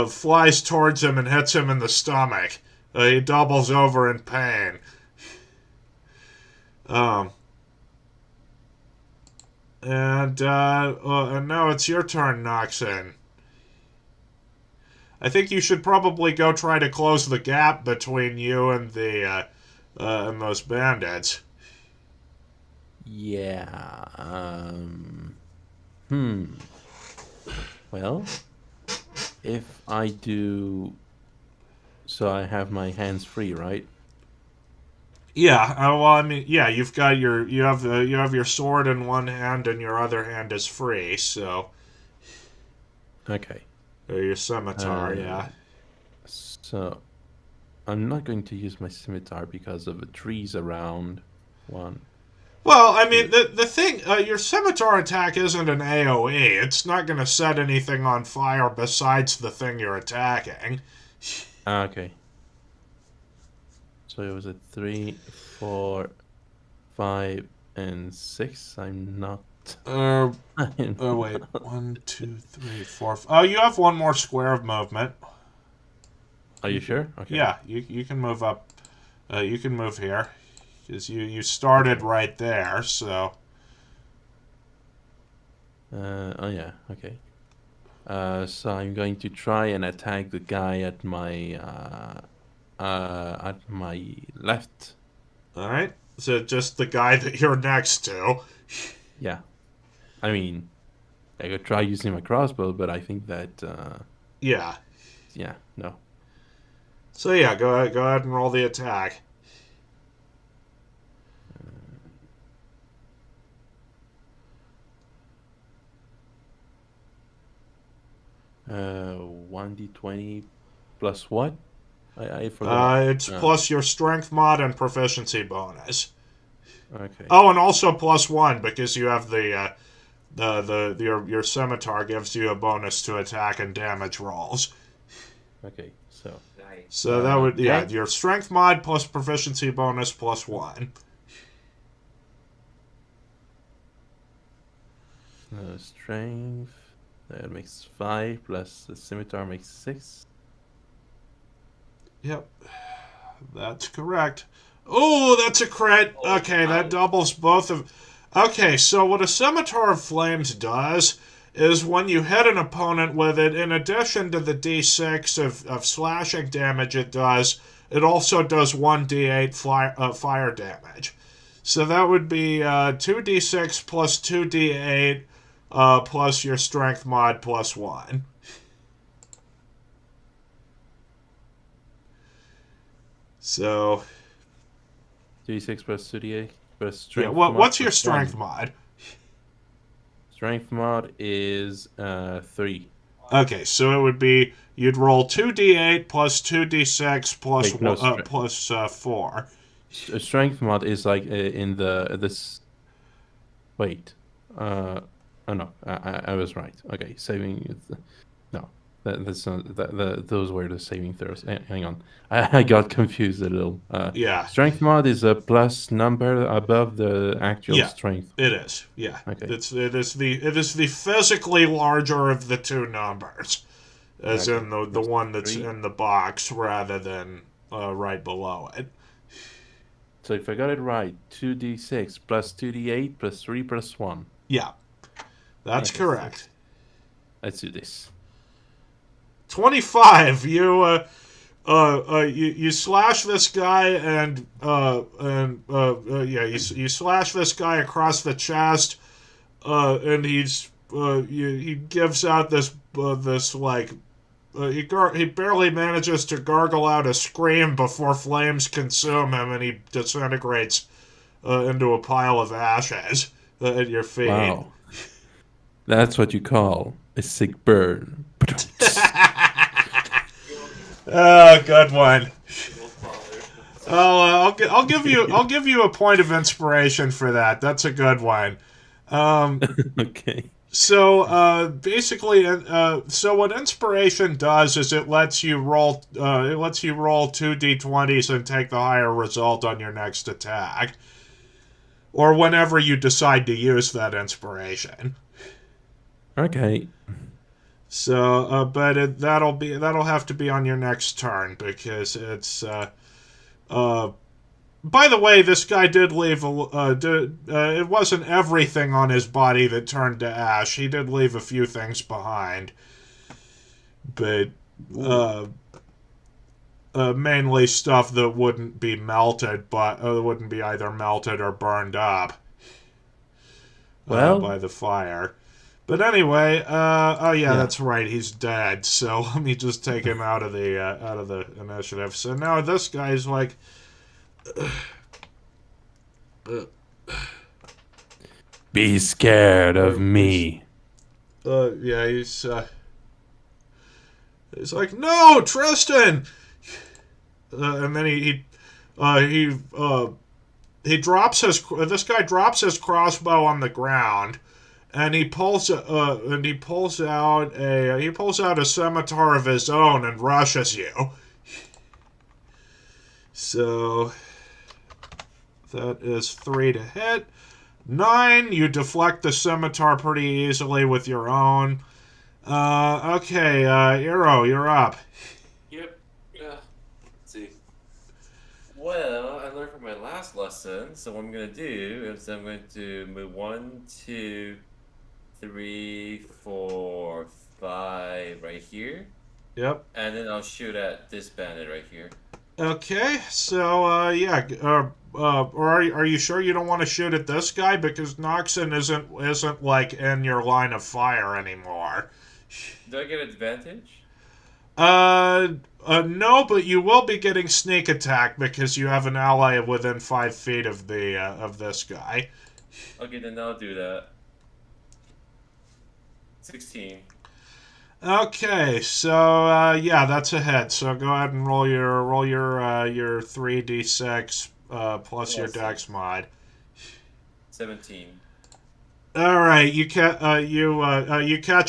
flies towards him and hits him in the stomach. He doubles over in pain. And now it's your turn, Noxon. I think you should probably go try to close the gap between you and and those bandits. Yeah. Well, if I do, so I have my hands free, right? Yeah. Well, I mean, yeah. You have your sword in one hand and your other hand is free. So. Okay. Or your scimitar, yeah. So, I'm not going to use my scimitar because of the trees around. One. Well, I mean, the thing, your scimitar attack isn't an AoE. It's not going to set anything on fire besides the thing you're attacking. Okay. So it was a 3, 4, 5, and 6. I'm not. Oh, wait. 1, 2, 3, 4. Oh, you have one more square of movement. Are you sure? Okay. Yeah, you can move up. You can move here. Because you started right there, so. Oh yeah, okay. So I'm going to try and attack the guy at my left. All right. So just the guy that you're next to. Yeah. I mean, I could try using my crossbow, but I think that. Yeah. Yeah. No. So yeah, go ahead and roll the attack. 1d20 plus what? I forgot. It's plus your strength mod and proficiency bonus. Okay. Oh, and also +1 because you have your scimitar gives you a bonus to attack and damage rolls. Okay. So. So that would your strength mod plus proficiency bonus +1. Strength. That makes 5 plus the scimitar makes 6. Yep, that's correct. Oh, that's a crit. Okay, that doubles both of. Okay, so what a Scimitar of Flames does is when you hit an opponent with it, in addition to the d6 of slashing damage it does, it also does 1d8 fire damage. So that would be 2d6 plus 2d8 plus your strength mod plus 1. So... D6 plus 2d8 plus strength Yeah, mod what's your plus strength 1. mod? Strength mod is 3. Okay, so it would be you'd roll 2d8 plus 2d6 plus Wait, no, plus 4. Strength mod is like in this. Wait. Oh no, I was right. Okay, saving. No, that's not. Those were the saving throws. Hang on, I got confused a little. Yeah. Strength mod is a plus number above the actual Yeah. strength. It is, yeah. Okay. It is the physically larger of the two numbers, as Okay. in the one that's 3. in the box rather than right below it. So if I got it right, 2d6 plus 2d8 plus 3 plus 1. Yeah, that's Okay, correct. Let's do this. 25. You slash this guy and you slash this guy across the chest, and he gives out this like. He barely manages to gargle out a scream before flames consume him, and he disintegrates into a pile of ashes at your feet. Wow. That's what you call a sick burn. Oh, good one. I'll give you a point of inspiration for that. That's a good one. Okay. So basically, so what inspiration does is it lets you roll 2 d20s and take the higher result on your next attack, or whenever you decide to use that inspiration. Okay. So, but that'll have to be on your next turn because it's. By the way, this guy did leave it wasn't everything on his body that turned to ash. He did leave a few things behind, but mainly stuff that wouldn't be melted, but wouldn't be either melted or burned up. By the fire. But anyway, yeah, that's right. He's dead. So let me just take him out of the initiative. So now this guy's like. Be scared of me. Yeah, he's like, no, Tristan. And then he drops this guy drops his crossbow on the ground. And he pulls out a scimitar of his own and rushes you. So that is 3 to hit. 9, you deflect the scimitar pretty easily with your own. Okay, Eero, you're up. Yep. Yeah. Let's see. Well, I learned from my last lesson, so what I'm gonna do is I'm going to move 1, 2, 3, 4, 5 right here. Yep. And then I'll shoot at this bandit right here. Okay, so yeah, or are you sure you don't want to shoot at this guy because Noxon isn't like in your line of fire anymore? Do I get advantage? No, but you will be getting sneak attack because you have an ally within 5 feet of this guy. Okay, then I'll do that. 16. Okay, so yeah, that's a hit. So go ahead and roll your 3d6 plus your dex mod. 17. All right, you catch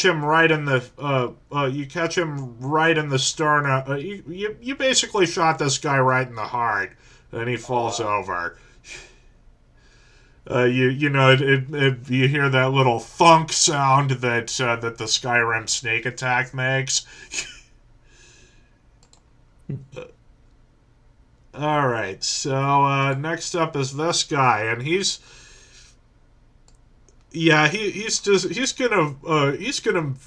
him right in the sternum. You basically shot this guy right in the heart, and he falls over. You hear that little thunk sound that the Skyrim sneak attack makes. All right, so next up is this guy, and he's Yeah, he's gonna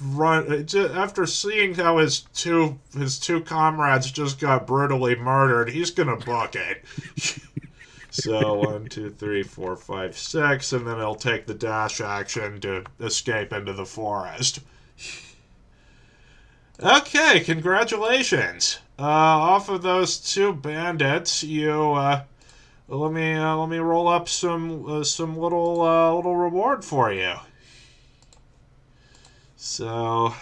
run after seeing how his two comrades just got brutally murdered. He's gonna book it. So 1, 2, 3, 4, 5, 6, and then he'll take the dash action to escape into the forest. Okay, congratulations. Off of those two bandits, let me roll up some little reward for you. So.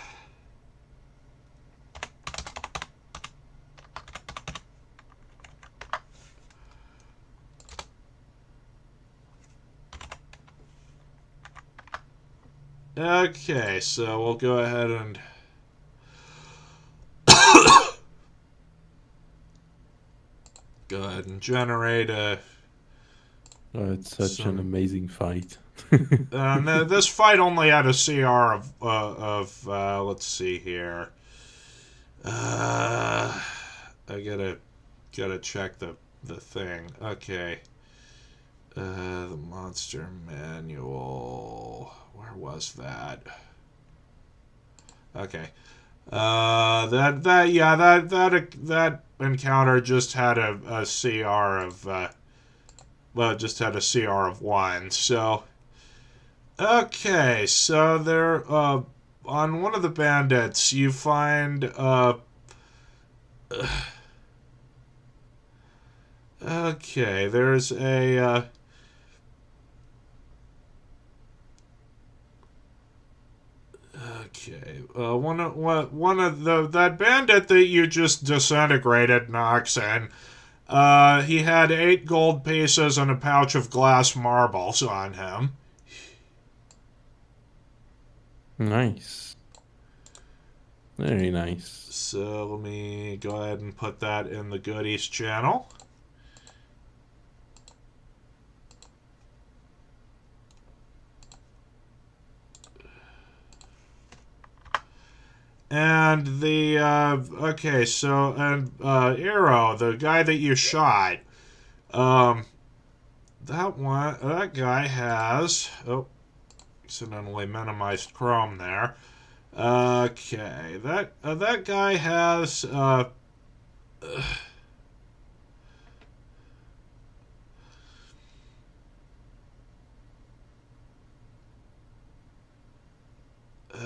Okay, so we'll go ahead and generate a. Oh, it's such an amazing fight. This fight only had a CR of let's see here. I gotta check the thing. Okay. The monster manual. Where was that? Okay. That encounter just had a CR of just had a CR of 1. So okay, so there on one of the bandits you find okay, there's a okay, one of that bandit that you just disintegrated, Noxon. He had 8 gold pieces and a pouch of glass marbles on him. Nice. Very nice. So let me go ahead and put that in the goodies channel. And the okay, so and Arrow, the guy that you shot, that guy has accidentally minimized Chrome there. Okay, that guy has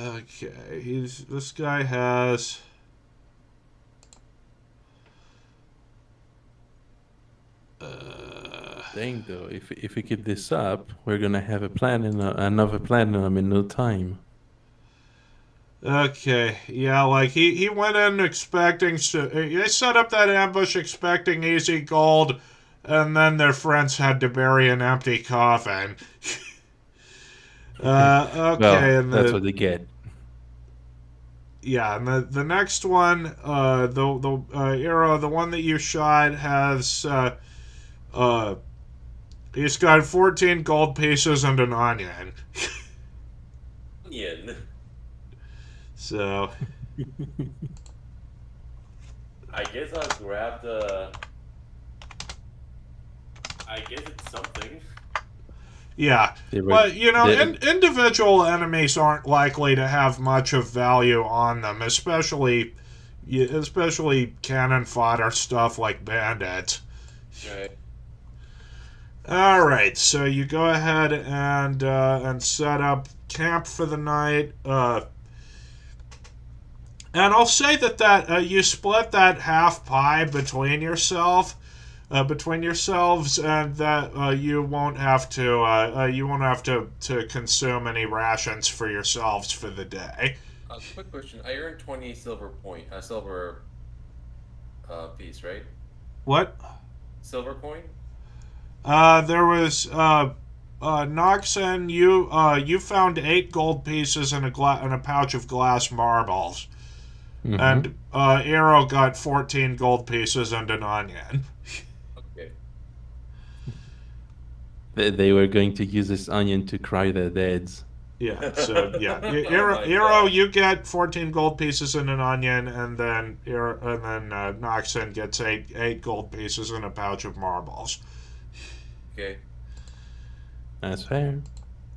okay, this guy has Dang though, if we keep this up, we're gonna have another platinum in no time. okay, yeah, like he went in expecting they set up that ambush expecting easy gold, and then their friends had to bury an empty coffin. Okay, Well, and that's what they get. yeah, and the next one, the Arrow, the one that you shot has he's got 14 gold pieces and an onion. Onion. So I guess I'll grab the. I guess it's something. yeah, but individual enemies aren't likely to have much of value on them, especially cannon fodder stuff like bandits. Right. All right, so you go ahead and set up camp for the night. And I'll say that you split that half pie between yourselves, and that you won't have to consume any rations for yourselves for the day. Quick question: I earned 20 silver piece, right? What? Silver coin. There was Noxon. You found 8 gold pieces and a pouch of glass marbles. Mm-hmm. And Arrow got 14 gold pieces and an onion. Okay. They were going to use this onion to cry their deads. Yeah, so yeah, Arrow, God. you get 14 gold pieces and an onion, and then Noxon gets 8 gold pieces and a pouch of marbles. Okay. That's fair.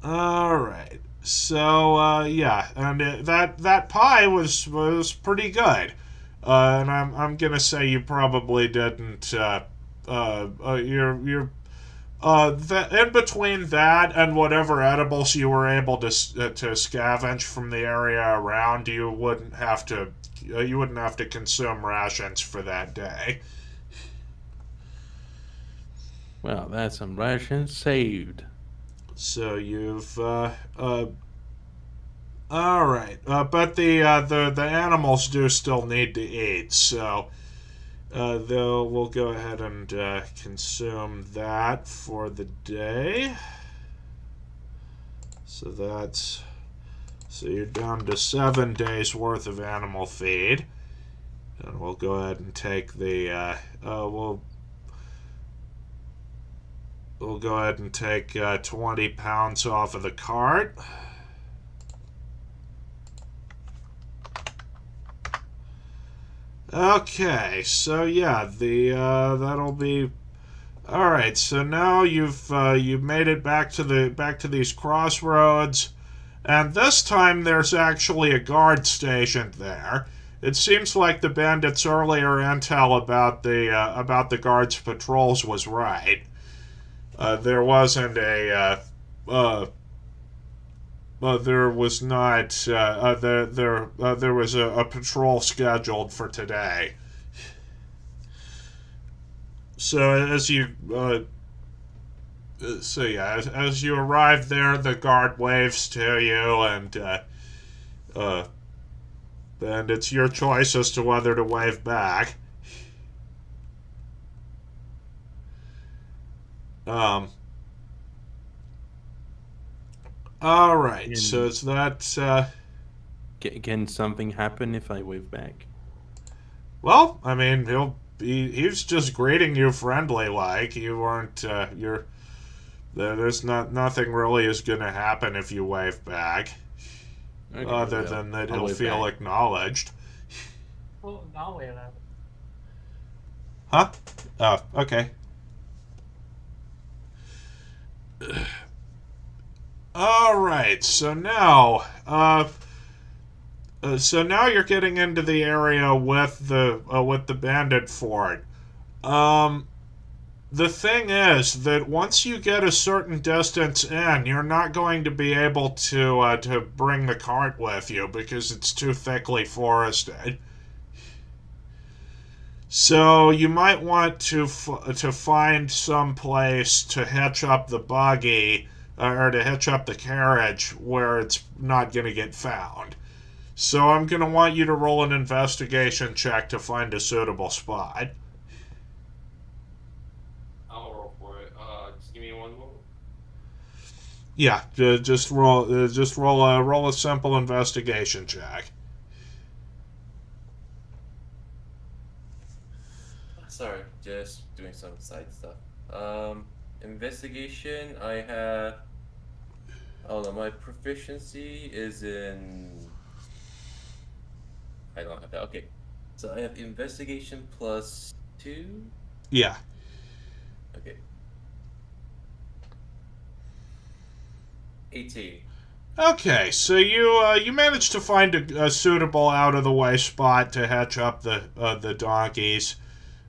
All right. So yeah, and that pie was pretty good. And I'm gonna say you probably didn't. You're in between that and whatever edibles you were able to scavenge from the area around, you wouldn't have to consume rations for that day. Well, that's some rations saved. So you've all right, but the animals do still need to eat, so we'll go ahead and consume that for the day. So you're down to 7 days worth of animal feed, and we'll go ahead and take the we'll go ahead and take 20 pounds off of the cart. Okay, so yeah, that'll be all right. So now you've made it back to these crossroads, and this time there's actually a guard stationed there. It seems like the bandits' earlier intel about the guards' patrols was right. There wasn't a there was not. There was a patrol scheduled for today. So as you as you arrive there, the guard waves to you, and it's your choice as to whether to wave back. All right. So it's that. Can something happen if I wave back? Well, I mean, he's just greeting you friendly, like you weren't. There's nothing really is gonna happen if you wave back, Okay, other well, than that I'll he'll wave feel back. acknowledged. Well, I'll wait that. Huh? Oh, okay. All right. So now you're getting into the area with the bandit fort. The thing is that once you get a certain distance in, you're not going to be able to bring the cart with you because it's too thickly forested. So you might want to find some place to hitch up the buggy or to hitch up the carriage where it's not going to get found. So I'm going to want you to roll an investigation check to find a suitable spot. I'll roll for it. Just give me one moment. Yeah, just roll a simple investigation check. Sorry, just doing some side stuff. Investigation. I have. Oh no, my proficiency is in. I don't have that. Okay, so I have investigation +2. Yeah. Okay. 18. Okay, so you managed to find a suitable out of the way spot to hitch up the donkeys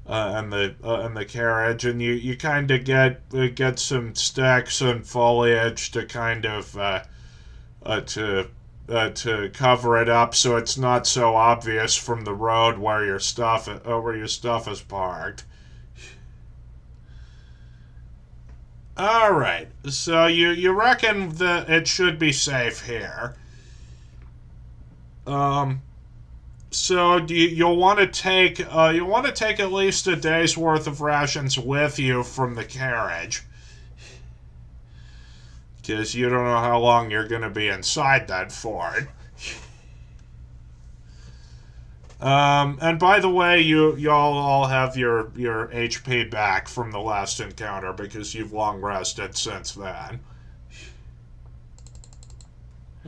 and the carriage, and you kind of get some sticks and foliage to kind of to cover it up so it's not so obvious from the road where your stuff is parked. All right, so you reckon that it should be safe here. So you'll want to take at least a day's worth of rations with you from the carriage, because you don't know how long you're going to be inside that fort. And by the way, y'all all have your HP back from the last encounter because you've long rested since then.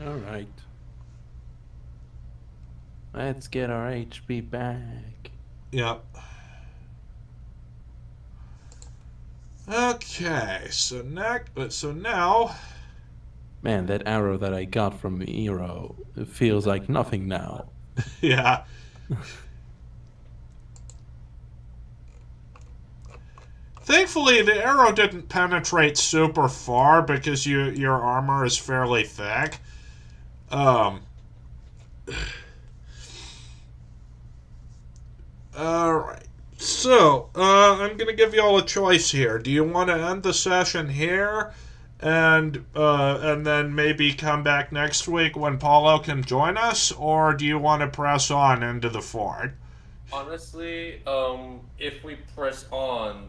All right. Let's get our HP back. Yep. Okay, so now Man, that arrow that I got from Hero feels like nothing now. Yeah. Thankfully, the arrow didn't penetrate super far because your armor is fairly thick. Um. Alright. So, I'm going to give you all a choice here. Do you want to end the session here and then maybe come back next week when Paulo can join us, or do you want to press on into the fort? Honestly, if we press on,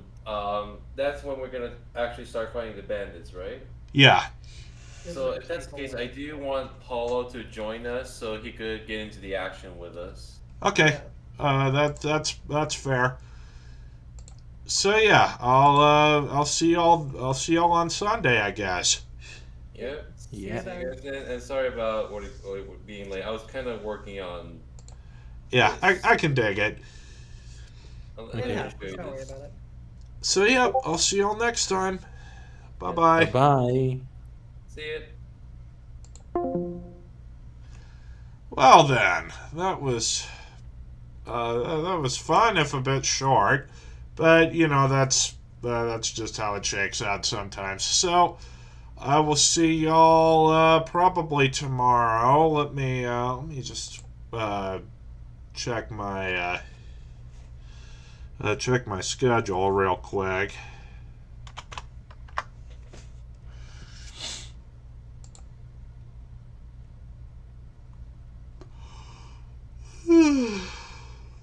that's when we're gonna actually start fighting the bandits, right? Yeah. So if that's the case, I do want Paulo to join us so he could get into the action with us. Okay. That's fair. So yeah, I'll see y'all on Sunday, I guess. Yep. Yeah. See you guys then, and sorry about what being late. I was kind of working on. Yeah, I can dig it. Okay. Yeah, Appreciate don't worry this. about it. So yeah, I'll see y'all next time. Bye bye. Bye-bye. See it. Well then, that was fun, if a bit short, but you know that's just how it shakes out sometimes. So I will see y'all probably tomorrow. Let me just check my schedule real quick.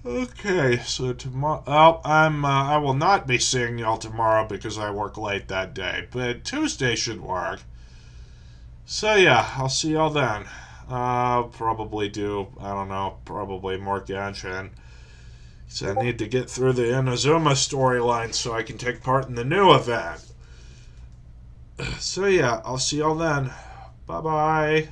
Okay, so tomorrow, I will not be seeing y'all tomorrow because I work late that day, but Tuesday should work. So yeah, I'll see y'all then. I'll probably do, I don't know, probably more Genshin. So I need to get through the Inazuma storyline so I can take part in the new event. So yeah, I'll see y'all then. Bye bye.